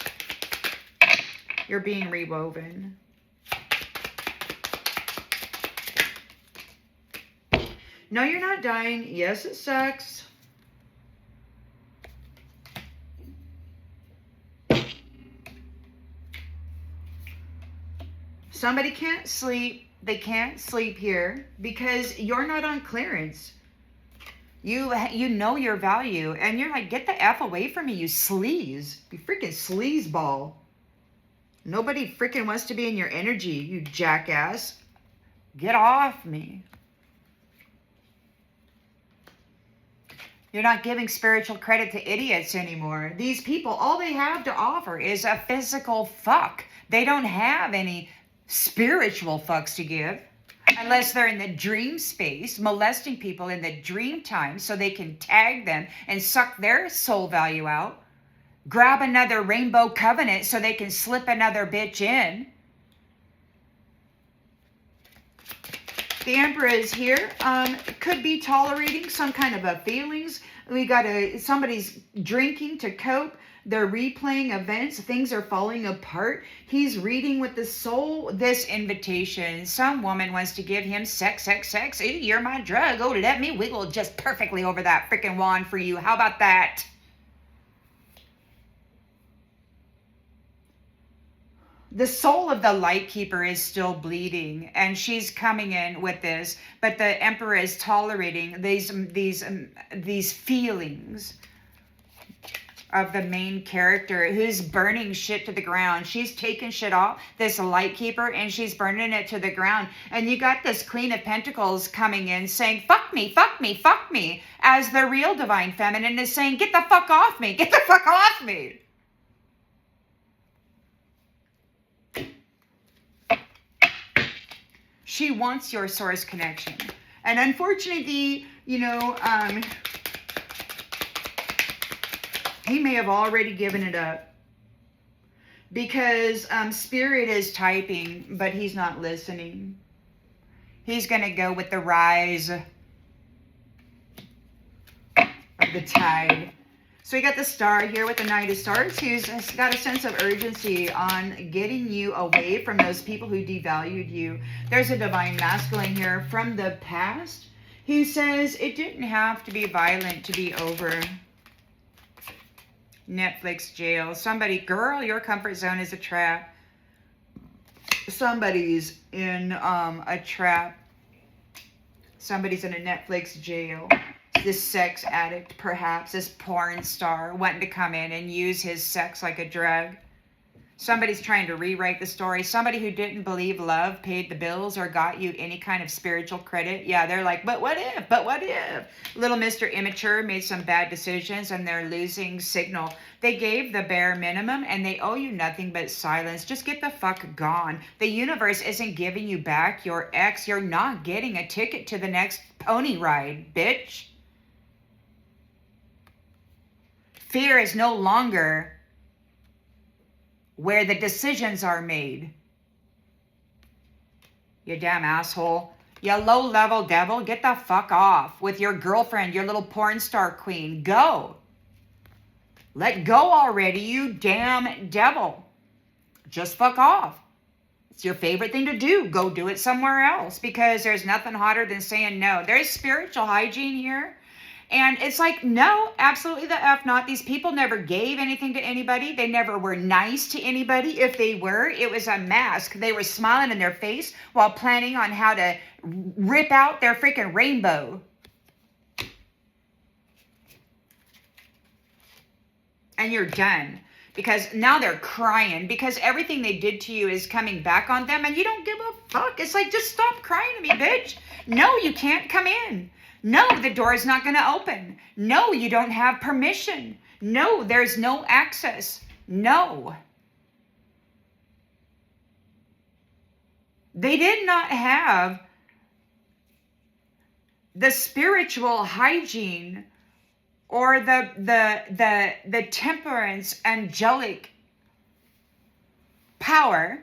You're being rewoven. No, you're not dying. Yes, it sucks. Somebody can't sleep. They can't sleep here because you're not on clearance. You know your value, and you're like, get the F away from me, you sleaze. You freaking sleazeball. Nobody freaking wants to be in your energy, you jackass. Get off me. You're not giving spiritual credit to idiots anymore. These people, all they have to offer is a physical fuck. They don't have any spiritual fucks to give unless they're in the dream space, molesting people in the dream time so they can tag them and suck their soul value out. grab another rainbow covenant so they can slip another bitch in. The Emperor is here. Could be tolerating some kind of a feelings. We got somebody's drinking to cope. They're replaying events. Things are falling apart. He's reading with the soul this invitation. Some woman wants to give him sex. Ooh, you're my drug. Oh, let me wiggle just perfectly over that freaking wand for you. How about that? The soul of the light keeper is still bleeding, and she's coming in with this, but the Emperor is tolerating these feelings of the main character who's burning shit to the ground. She's taking shit off, this light keeper, and she's burning it to the ground. And you got this Queen of Pentacles coming in saying, fuck me, fuck me, fuck me, as the real Divine Feminine is saying, get the fuck off me, get the fuck off me. She wants your source connection. And unfortunately, you know, he may have already given it up. Because Spirit is typing, but he's not listening. He's going to go with the rise of the tide. So we got the Star here with the Knight of Swords, who's got a sense of urgency on getting you away from those people who devalued you. There's a Divine Masculine here from the past who says it didn't have to be violent to be over. Netflix jail. Somebody, girl, your comfort zone is a trap. Somebody's in a trap. Somebody's in a Netflix jail. This sex addict, perhaps, this porn star wanting to come in and use his sex like a drug. Somebody's trying to rewrite the story. Somebody who didn't believe love paid the bills or got you any kind of spiritual credit. Yeah, they're like, but what if? But what if? Little Mr. Immature made some bad decisions and they're losing signal. They gave the bare minimum and they owe you nothing but silence. Just get the fuck gone. The universe isn't giving you back your ex. You're not getting a ticket to the next pony ride, bitch. Fear is no longer where the decisions are made. You damn asshole. You low-level devil, get the fuck off with your girlfriend, your little porn star queen. Go. Let go already, you damn devil. Just fuck off. It's your favorite thing to do. Go do it somewhere else, because there's nothing hotter than saying no. There's spiritual hygiene here. And it's like, no, absolutely the F not. These people never gave anything to anybody. They never were nice to anybody. If they were, it was a mask. They were smiling in their face while planning on how to rip out their freaking rainbow. And you're done. Because now they're crying because everything they did to you is coming back on them and you don't give a fuck. It's like, just stop crying to me, bitch. No, you can't come in. No, the door is not going to open. No, you don't have permission. No, there's no access. No. They did not have the spiritual hygiene or the temperance angelic power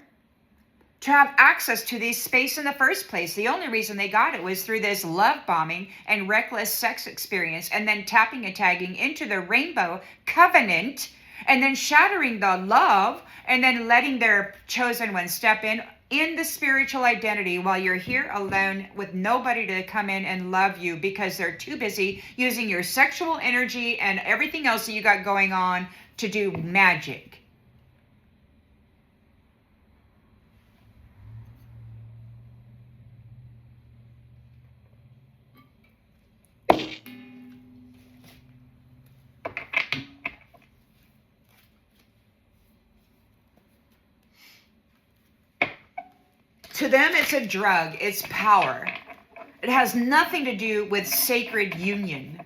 to have access to this space in the first place. The only reason they got it was through this love bombing and reckless sex experience, and then tapping and tagging into the rainbow covenant, and then shattering the love, and then letting their chosen one step in the spiritual identity while you're here alone with nobody to come in and love you because they're too busy using your sexual energy and everything else that you got going on to do magic. To them, it's a drug. It's power. It has nothing to do with sacred union.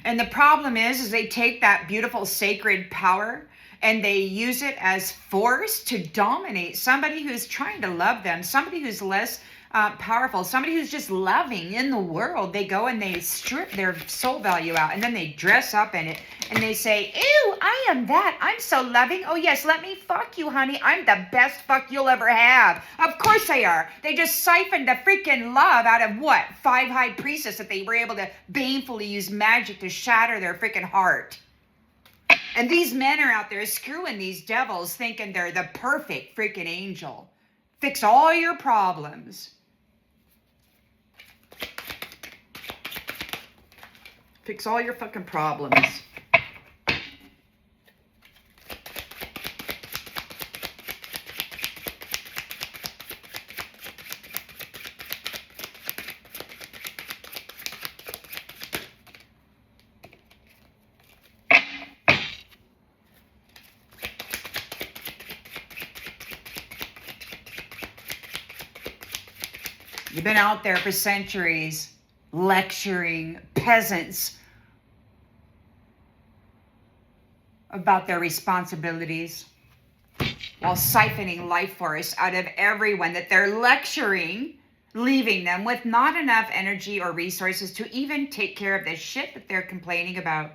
And the problem is they take that beautiful sacred power and they use it as force to dominate somebody who's trying to love them, somebody who's less powerful. Somebody who's just loving in the world. They go and they strip their soul value out, and then they dress up in it, and they say, ew, I am that. I'm so loving. Oh, yes, let me fuck you, honey. I'm the best fuck you'll ever have. Of course they are. They just siphoned the freaking love out of what? 5 high priestess that they were able to banefully use magic to shatter their freaking heart. And these men are out there screwing these devils thinking they're the perfect freaking angel. Fix all your problems. Fix all your fucking problems. You've been out there for centuries lecturing peasants about their responsibilities while siphoning life force out of everyone that they're lecturing, leaving them with not enough energy or resources to even take care of the shit that they're complaining about.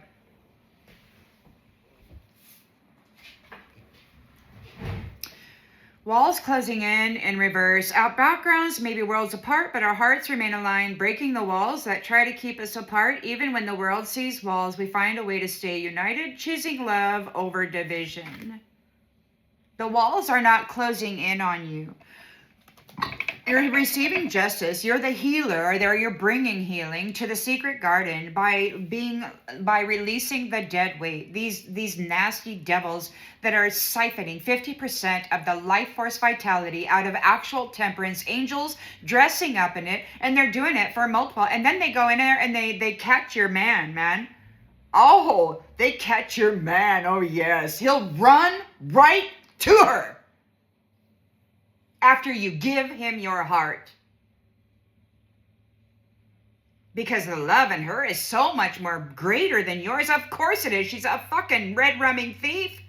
Walls closing in reverse. Our backgrounds may be worlds apart, but our hearts remain aligned, breaking the walls that try to keep us apart. Even when the world sees walls, we find a way to stay united, choosing love over division. The walls are not closing in on you. You're receiving justice. You're the healer, or you're bringing healing to the secret garden by releasing the dead weight. These nasty devils that are siphoning 50% of the life force vitality out of actual temperance angels, dressing up in it, and they're doing it for multiple. And then they go in there and they catch your man. Oh, they catch your man. Oh yes, he'll run right to her after you give him your heart. Because the love in her is so much more greater than yours. Of course it is. She's a fucking red rumming thief.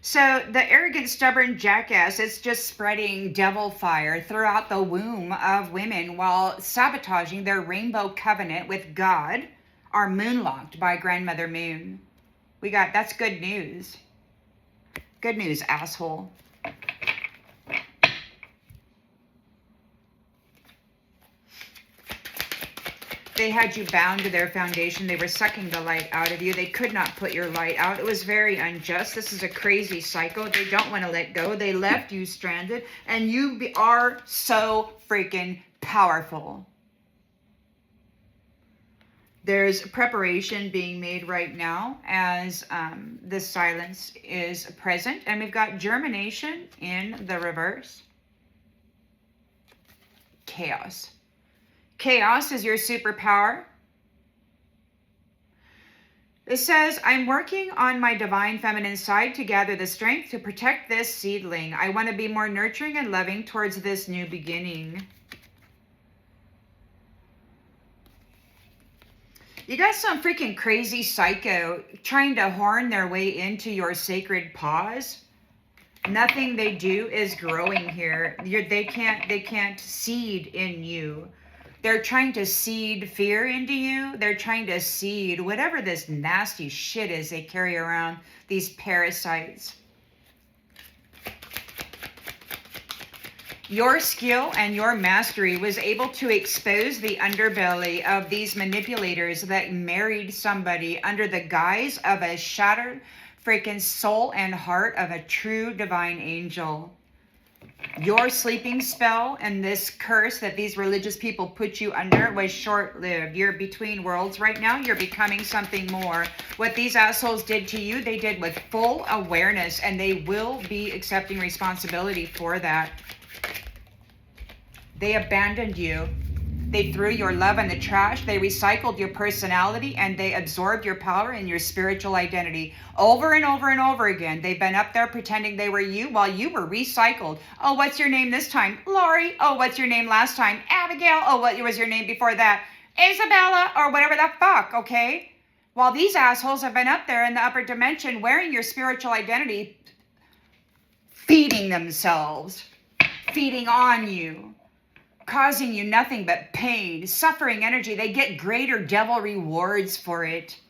So the arrogant, stubborn jackass is just spreading devil fire throughout the womb of women while sabotaging their rainbow covenant with God, are moonlocked by Grandmother Moon. That's good news. Good news, asshole. They had you bound to their foundation. They were sucking the light out of you. They could not put your light out. It was very unjust. This is a crazy cycle. They don't want to let go. They left you stranded, and you are so freaking powerful. There's preparation being made right now as this silence is present, and we've got germination in the reverse. Chaos. Chaos is your superpower. It says, I'm working on my divine feminine side to gather the strength to protect this seedling. I want to be more nurturing and loving towards this new beginning. You got some freaking crazy psycho trying to horn their way into your sacred pause. Nothing they do is growing here. They can't seed in you. They're trying to seed fear into you. They're trying to seed whatever this nasty shit is they carry around, these parasites. Your skill and your mastery was able to expose the underbelly of these manipulators that married somebody under the guise of a shattered freaking soul and heart of a true divine angel. Your sleeping spell and this curse that these religious people put you under was short-lived. You're between worlds right now. You're becoming something more. What these assholes did to you, they did with full awareness, and they will be accepting responsibility for that. They abandoned you. They threw your love in the trash. They recycled your personality, and they absorbed your power and your spiritual identity over and over and over again. They've been up there pretending they were you while you were recycled. Oh, what's your name this time? Lori. Oh, what's your name last time? Abigail. Oh, what was your name before that? Isabella, or whatever the fuck, okay? While these assholes have been up there in the upper dimension wearing your spiritual identity, feeding themselves, feeding on you, causing you nothing but pain, suffering energy. They get greater devil rewards for it.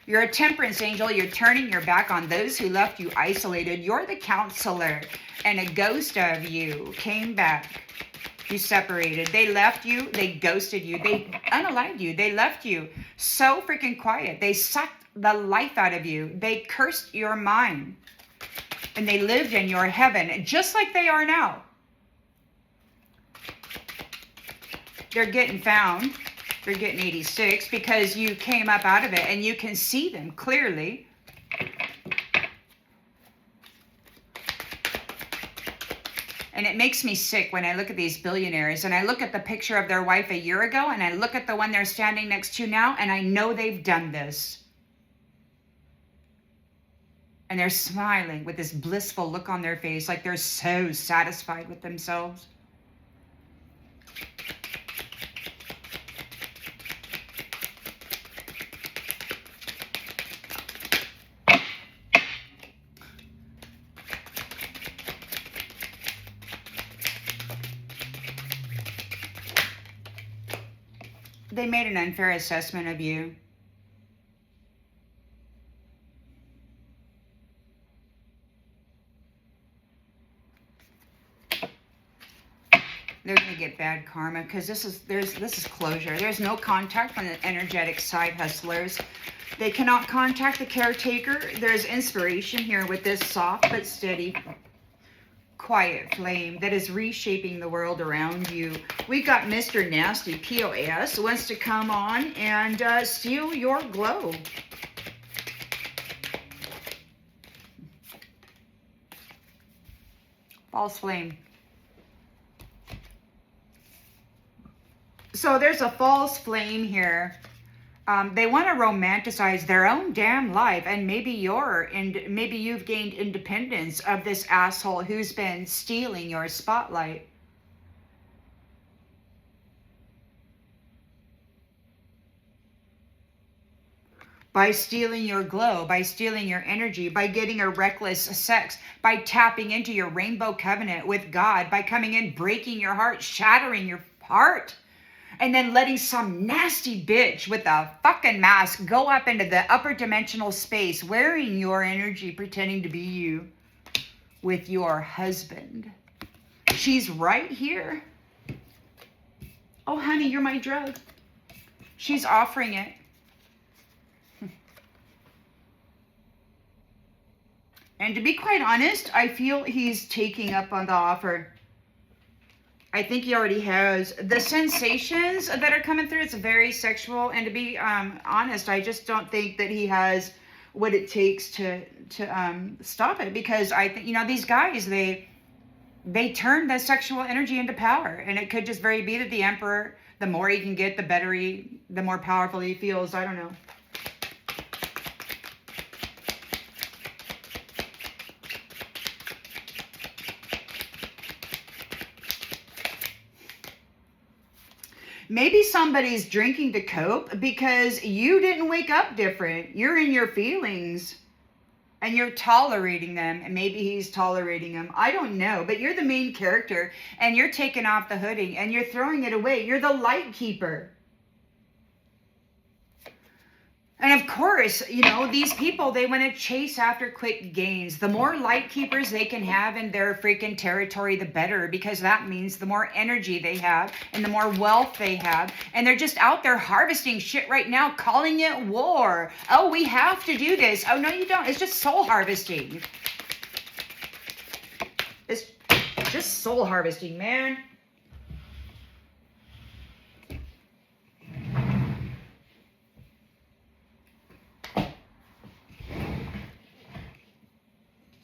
You're a temperance angel. You're turning your back on those who left you isolated. You're the counselor, and a ghost of you came back. You separated. They left you. They ghosted you. They unalived you. They left you so freaking quiet. They sucked the life out of you. They cursed your mind. And they lived in your heaven just like they are now. They're getting found. They're getting 86 because you came up out of it and you can see them clearly. And it makes me sick when I look at these billionaires and I look at the picture of their wife a year ago and I look at the one they're standing next to now and I know they've done this. And they're smiling with this blissful look on their face like they're so satisfied with themselves. They made an unfair assessment of you. They're going to get bad karma because this is closure. There's no contact from the energetic side hustlers. They cannot contact the caretaker. There's inspiration here with this soft but steady, quiet flame that is reshaping the world around you. We got Mr. Nasty, POS, wants to come on and steal your glow. False flame. So there's a false flame here. They want to romanticize their own damn life, and maybe you've gained independence of this asshole who's been stealing your spotlight. By stealing your glow, by stealing your energy, by getting a reckless sex, by tapping into your rainbow covenant with God, by coming in, breaking your heart, shattering your heart. And then letting some nasty bitch with a fucking mask go up into the upper dimensional space, wearing your energy, pretending to be you, with your husband. She's right here. Oh, honey, you're my drug. She's offering it. And to be quite honest, I feel he's taking up on the offer. I think he already has. The sensations that are coming through, it's very sexual. And to be honest, I just don't think that he has what it takes to stop it. Because I think, these guys, they turn that sexual energy into power. And it could just very be that the emperor, the more he can get, the more powerful he feels. I don't know. Maybe somebody's drinking to cope because you didn't wake up different. You're in your feelings and you're tolerating them. And maybe he's tolerating them. I don't know. But you're the main character and you're taking off the hooding and you're throwing it away. You're the light keeper. And of course, these people, they want to chase after quick gains. The more light keepers they can have in their freaking territory, the better, because that means the more energy they have and the more wealth they have. And they're just out there harvesting shit right now, calling it war. Oh, we have to do this. Oh, no, you don't. It's just soul harvesting. It's just soul harvesting, man.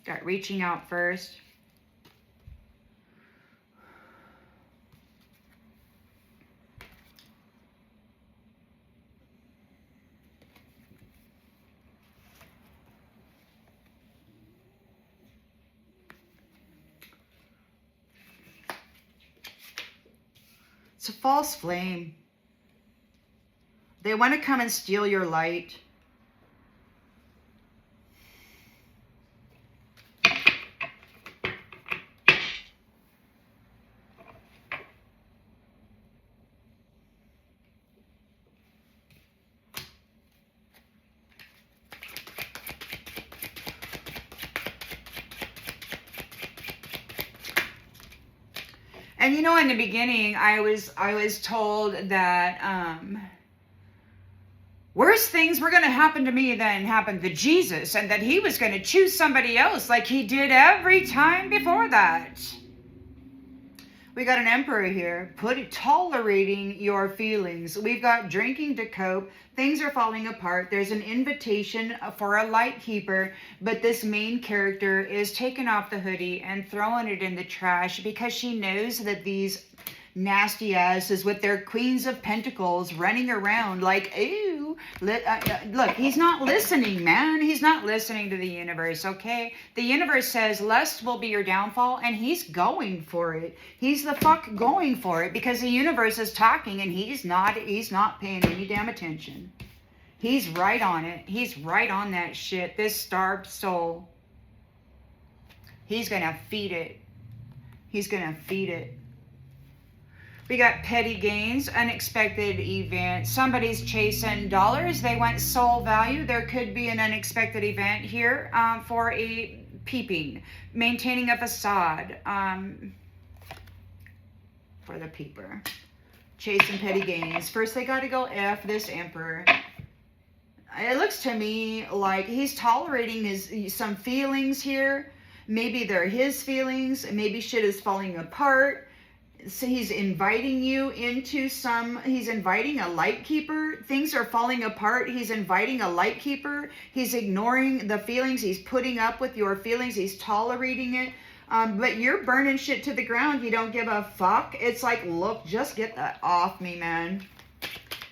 Got reaching out first. It's a false flame. They want to come and steal your light. And you know, in the beginning, I was told that worse things were going to happen to me than happened to Jesus, and that he was going to choose somebody else like he did every time before that. We got an emperor here, tolerating your feelings. We've got drinking to cope. Things are falling apart. There's an invitation for a light keeper, but this main character is taking off the hoodie and throwing it in the trash because she knows that these nasty asses with their queens of pentacles running around like, ooh, look, he's not listening, man. He's not listening to the universe, okay? The universe says lust will be your downfall, and he's going for it. He's the fuck going for it because the universe is talking, and he's not paying any damn attention. He's right on it. He's right on that shit. This starved soul. He's gonna feed it. He's gonna feed it. We got petty gains, unexpected event. Somebody's chasing dollars. They want soul value. There could be an unexpected event here for a peeping, maintaining a facade for the peeper. Chasing petty gains. First, they got to go F this emperor. It looks to me like he's tolerating some feelings here. Maybe they're his feelings. Maybe shit is falling apart. So he's inviting you into he's inviting a light keeper. Things are falling apart. He's inviting a light keeper. He's ignoring the feelings. He's putting up with your feelings. He's tolerating it. But you're burning shit to the ground. You don't give a fuck. It's like, look, just get that off me, man.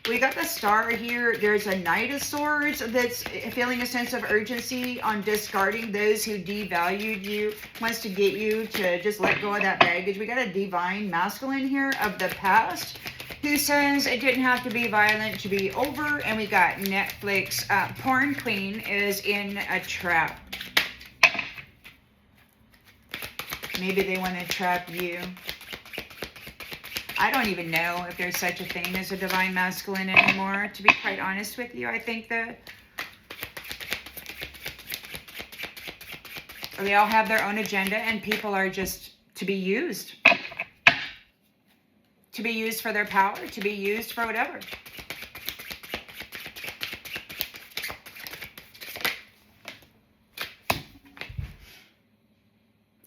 We got the star here. There's a Knight of Swords that's feeling a sense of urgency on discarding those who devalued you, wants to get you to just let go of that baggage. We got a divine masculine here of the past who says it didn't have to be violent to be over. And we got Netflix. Porn queen is in a trap. Maybe they want to trap you. I don't even know if there's such a thing as a divine masculine anymore, to be quite honest with you. I think that they all have their own agenda and people are just to be used. To be used for their power, to be used for whatever.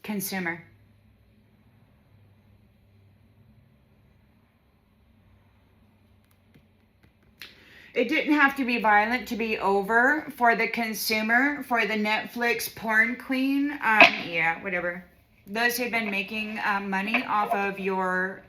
Consumer. It didn't have to be violent to be over for the consumer, for the Netflix porn queen. Yeah, whatever. Those who've been making money off of your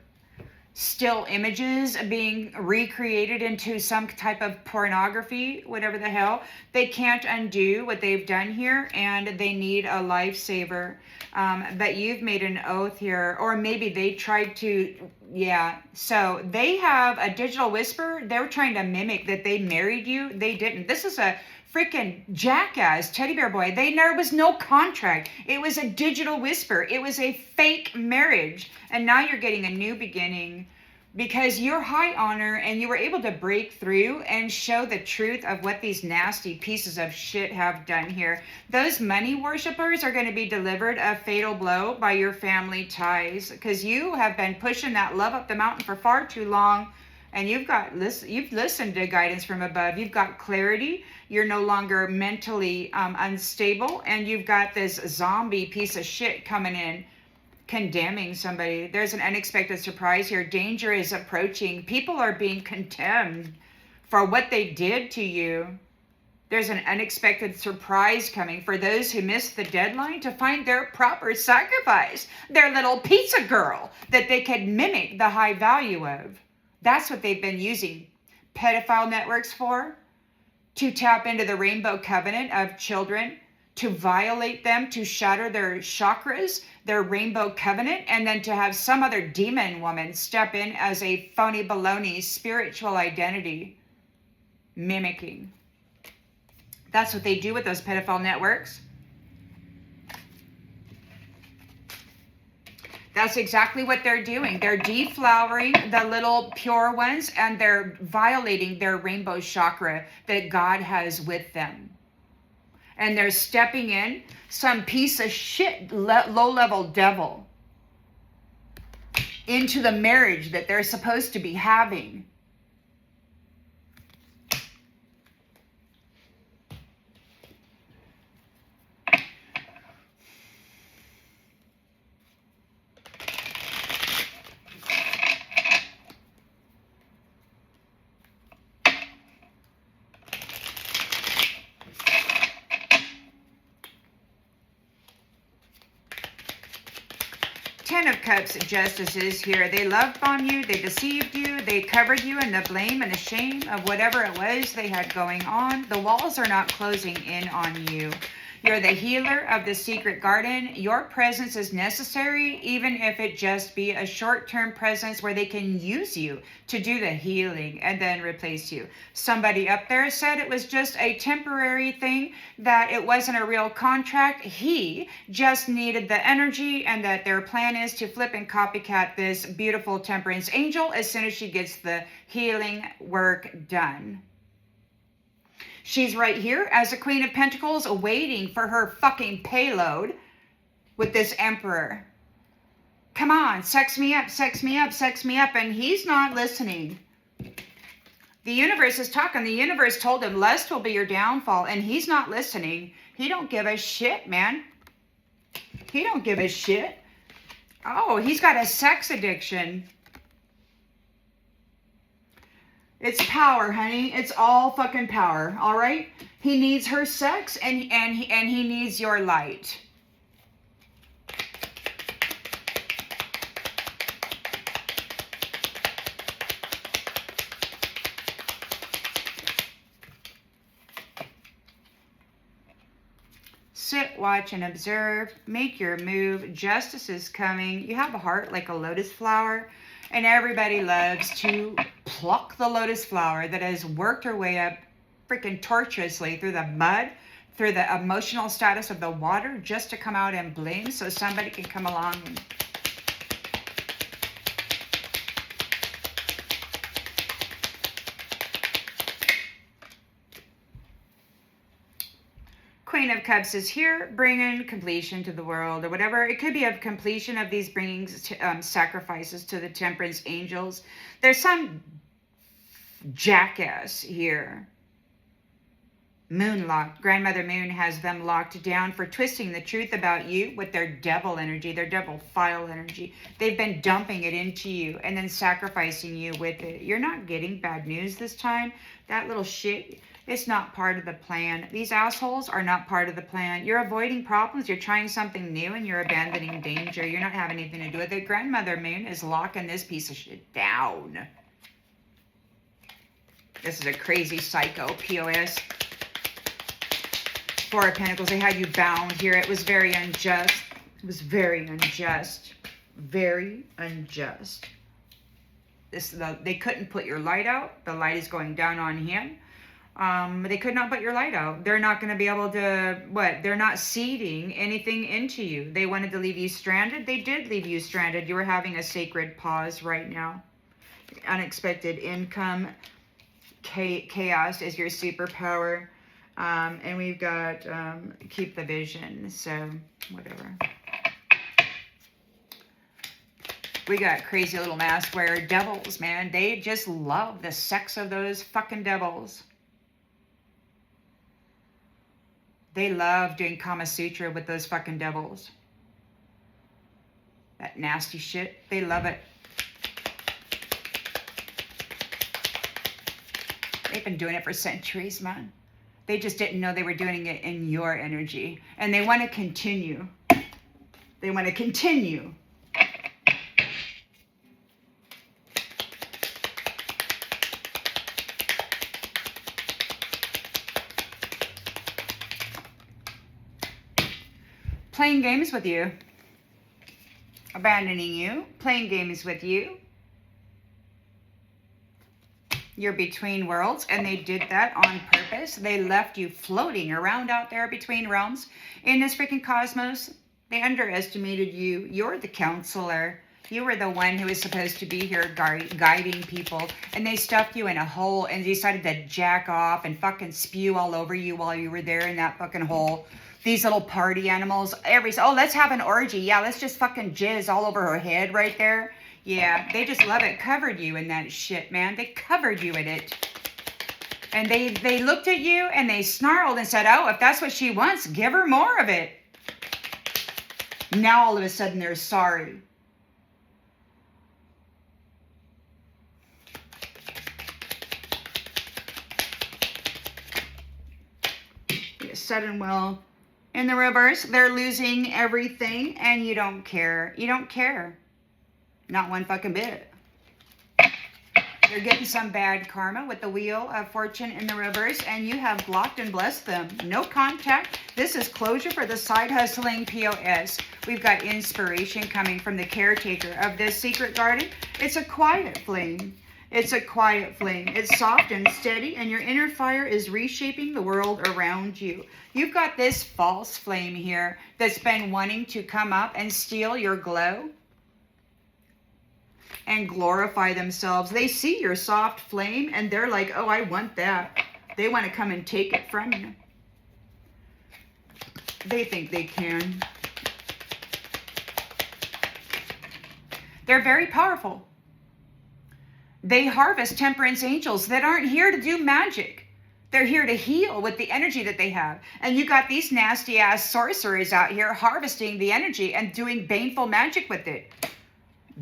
still images being recreated into some type of pornography, whatever the hell, they can't undo what they've done here, and they need a lifesaver. But you've made an oath here, or maybe they tried to, yeah. So they have a digital whisper. They're trying to mimic that they married you. They didn't. This is a freaking jackass teddy bear boy. There was no contract. It was a digital whisper. It was a fake marriage. And now you're getting a new beginning because you're high honor and you were able to break through and show the truth of what these nasty pieces of shit have done here. Those money worshipers are going to be delivered a fatal blow by your family ties because you have been pushing that love up the mountain for far too long. And you've listened to guidance from above. You've got clarity. You're no longer mentally unstable. And you've got this zombie piece of shit coming in, condemning somebody. There's an unexpected surprise here. Danger is approaching. People are being condemned for what they did to you. There's an unexpected surprise coming for those who missed the deadline to find their proper sacrifice, their little pizza girl that they could mimic the high value of. That's what they've been using pedophile networks for, to tap into the rainbow covenant of children, to violate them, to shatter their chakras, their rainbow covenant, and then to have some other demon woman step in as a phony baloney spiritual identity mimicking. That's what they do with those pedophile networks. That's exactly what they're doing. They're deflowering the little pure ones, and they're violating their rainbow chakra that God has with them. And they're stepping in some piece of shit, low-level devil into the marriage that they're supposed to be having. 10 of Cups justices here. They loved on you. They deceived you. They covered you in the blame and the shame of whatever it was they had going on. The walls are not closing in on you. You're the healer of the secret garden. Your presence is necessary, even if it just be a short-term presence where they can use you to do the healing and then replace you. Somebody up there said it was just a temporary thing, that it wasn't a real contract. He just needed the energy, and that their plan is to flip and copycat this beautiful temperance angel as soon as she gets the healing work done. She's right here as a Queen of Pentacles, waiting for her fucking payload with this Emperor. Come on, sex me up, sex me up, sex me up. And he's not listening. The universe is talking. The universe told him lust will be your downfall, and he's not listening. He don't give a shit, man. He don't give a shit. Oh, he's got a sex addiction. It's power, honey. It's all fucking power, all right? He needs her sex, and he needs your light. Sit, watch, and observe. Make your move. Justice is coming. You have a heart like a lotus flower, and everybody loves to pluck the lotus flower that has worked her way up freaking tortuously through the mud, through the emotional status of the water, just to come out and bloom so somebody can come along and Queen of Cups is here, bringing completion to the world, or whatever. It could be a completion of these bringing sacrifices to the temperance angels. There's some jackass here. Moon locked. Grandmother Moon has them locked down for twisting the truth about you with their devil energy, their devil file energy. They've been dumping it into you and then sacrificing you with it. You're not getting bad news this time. That little shit, it's not part of the plan. These assholes are not part of the plan. You're avoiding problems. You're trying something new, and you're abandoning danger. You're not having anything to do with it. Grandmother Moon is locking this piece of shit down. This is a crazy psycho POS. Four of Pentacles. They had you bound here. It was very unjust. It was very unjust. Very unjust. They couldn't put your light out. The light is going down on him. They could not put your light out. They're not going to be able to, they're not seeding anything into you. They wanted to leave you stranded. They did leave you stranded. You were having a sacred pause right now. Unexpected income. Chaos is your superpower. And we've got keep the vision. So, whatever. We got crazy little mask wearer devils, man. They just love the sex of those fucking devils. They love doing Kama Sutra with those fucking devils. That nasty shit. They love it. They've been doing it for centuries, man. They just didn't know they were doing it in your energy. And they want to continue. They want to continue. playing games with you, abandoning you, playing games with you. You're between worlds, and they did that on purpose. They left you floating around out there between realms in this freaking cosmos. They underestimated you. You're the counselor. You were the one who was supposed to be here guiding people, and they stuffed you in a hole and decided to jack off and fucking spew all over you while you were there in that fucking hole. These little party animals. Oh, let's have an orgy. Yeah, let's just fucking jizz all over her head right there. Yeah, they just love it. Covered you in that shit, man. They covered you in it. And they looked at you and they snarled and said, oh, if that's what she wants, give her more of it. Now all of a sudden they're sorry. Sudden will. In the reverse, they're losing everything and you don't care. You don't care. Not one fucking bit. You're getting some bad karma with the Wheel of Fortune in the reverse, and you have blocked and blessed them. No contact. This is closure for the side hustling POS. We've got inspiration coming from the caretaker of this secret garden. It's a quiet flame. It's a quiet flame. It's soft and steady, and your inner fire is reshaping the world around you. You've got this false flame here that's been wanting to come up and steal your glow and glorify themselves. They see your soft flame and they're like, oh, I want that. They want to come and take it from you. They think they can. They're very powerful. They harvest temperance angels that aren't here to do magic. They're here to heal with the energy that they have. And you got these nasty ass sorcerers out here harvesting the energy and doing baneful magic with it.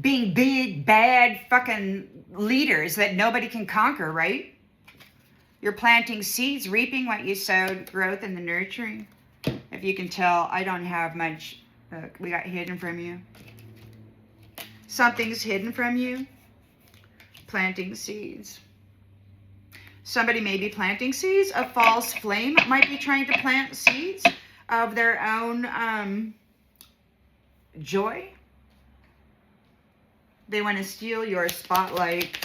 Being big, bad fucking leaders that nobody can conquer, right? You're planting seeds, reaping what you sowed, growth and the nurturing. If you can tell, I don't have much. Look, we got hidden from you. Something's hidden from you. Planting seeds. Somebody may be planting seeds. A false flame might be trying to plant seeds of their own joy. They want to steal your spotlight.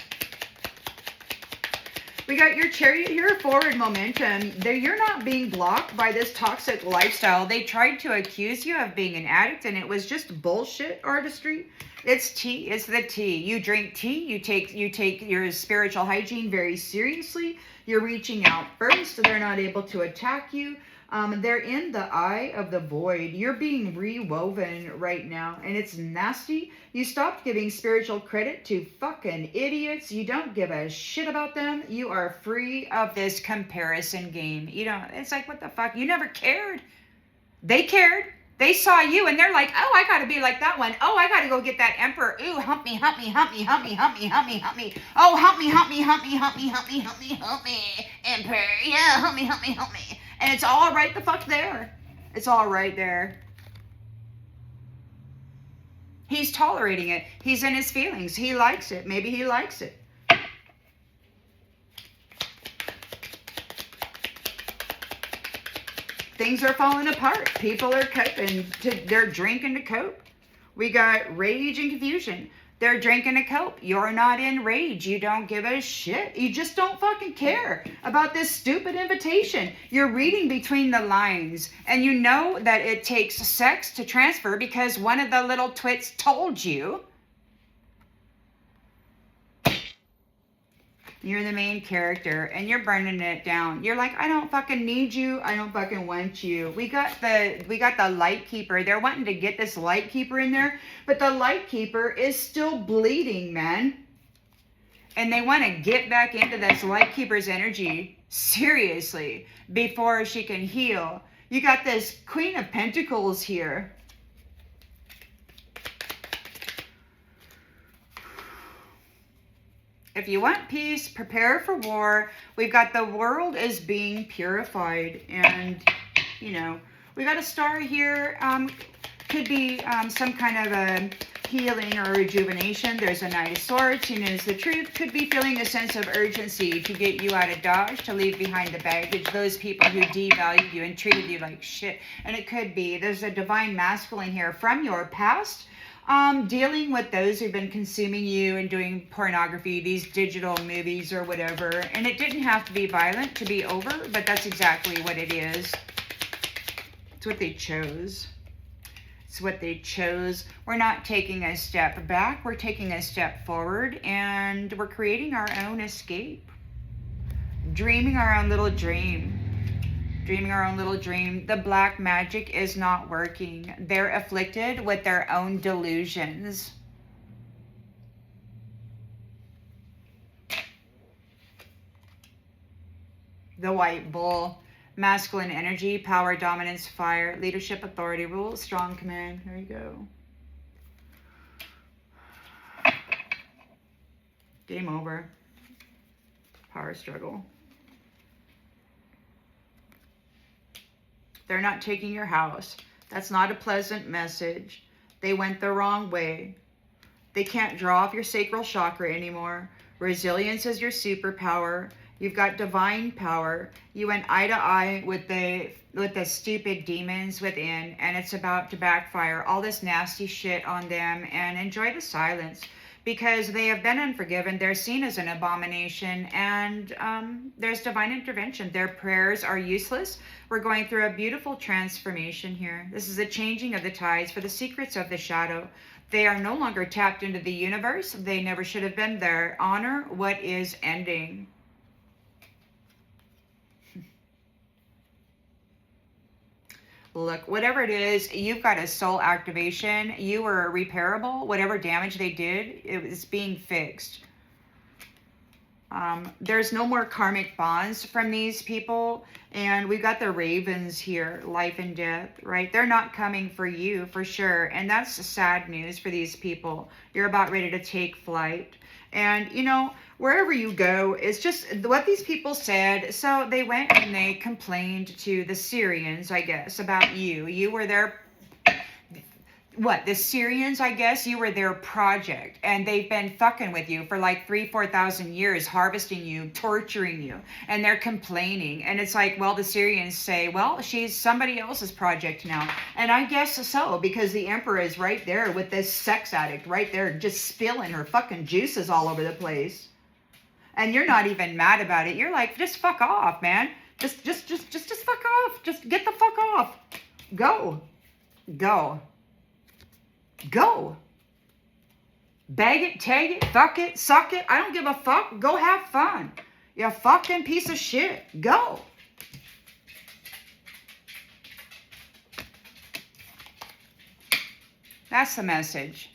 We got your Chariot here, forward momentum. You're not being blocked by this toxic lifestyle. They tried to accuse you of being an addict, and it was just bullshit artistry. It's tea. It's the tea. You drink tea. You take your spiritual hygiene very seriously. You're reaching out first. They're not able to attack you. They're in the eye of the void. You're being rewoven right now, and it's nasty. You stopped giving spiritual credit to fucking idiots. You don't give a shit about them. You are free of this comparison game. You know, it's like, what the fuck? You never cared. They cared. They saw you, and they're like, oh, I gotta be like that one. Oh, I gotta go get that emperor. Ooh, hump me, hump me, hump me, hump me, hump me, hump me, hump me. Oh, hump me, hump me, hump me, hump me, hump me, hump me, hump me. Emperor, yeah, hump me, hump me, hump me. And it's all right the fuck there. It's all right there. He's tolerating it. He's in his feelings. He likes it. Maybe he likes it. Things are falling apart. People are coping. They're drinking to cope. We got rage and confusion. They're drinking to cope. You're not in rage. You don't give a shit. You just don't fucking care about this stupid invitation. You're reading between the lines. And you know that it takes sex to transfer because one of the little twits told you. You're the main character and you're burning it down. You're like, I don't fucking need you. I don't fucking want you. We got the light keeper. They're wanting to get this light keeper in there, but the light keeper is still bleeding, man. And they want to get back into this light keeper's energy seriously before she can heal. You got this Queen of Pentacles here. If you want peace, prepare for war. We've got the world is being purified. And, you know, we got a star here. Could be some kind of a healing or rejuvenation. There's a Knight of Swords, who knows the truth. Could be feeling a sense of urgency to get you out of Dodge, to leave behind the baggage, those people who devalued you and treated you like shit. And it could be, there's a divine masculine here from your past, dealing with those who've been consuming you and doing pornography, these digital movies or whatever. And it didn't have to be violent to be over, but that's exactly what it is. It's what they chose. It's what they chose. We're not taking a step back. We're taking a step forward, and we're creating our own escape. Dreaming our own little dream. Dreaming our own little dream. The black magic is not working. They're afflicted with their own delusions. The white bull. Masculine energy, power, dominance, fire, leadership, authority, rule, strong command. There you go. Game over. Power struggle. They're not taking your house. That's not a pleasant message. They went the wrong way. They can't draw off your sacral chakra anymore. Resilience is your superpower. You've got divine power. You went eye to eye with the stupid demons within, and it's about to backfire. All this nasty shit on them, and enjoy the silence, because they have been unforgiven. They're seen as an abomination, and there's divine intervention. Their prayers are useless. We're going through a beautiful transformation here. This is a changing of the tides for the secrets of the shadow. They are no longer tapped into the universe. They never should have been there. Honor what is ending. Look, whatever it is, you've got a soul activation. You were repairable. Whatever damage they did, it was being fixed. There's no more karmic bonds from these people. And we've got the ravens here, life and death, right? They're not coming for you, for sure. And that's sad news for these people. You're about ready to take flight. And, you know, wherever you go, it's just what these people said. So they went and they complained to the Syrians, I guess, about you. You were their, the Syrians, I guess, you were their project. And they've been fucking with you for like 4,000 years, harvesting you, torturing you. And they're complaining. And it's like, well, the Syrians say, well, she's somebody else's project now. And I guess so, because the emperor is right there with this sex addict right there, just spilling her fucking juices all over the place. And you're not even mad about it. You're like, just fuck off, man. Just fuck off. Just get the fuck off. Go. Bag it, tag it, fuck it, suck it. I don't give a fuck. Go have fun. You fucking piece of shit. Go. That's the message.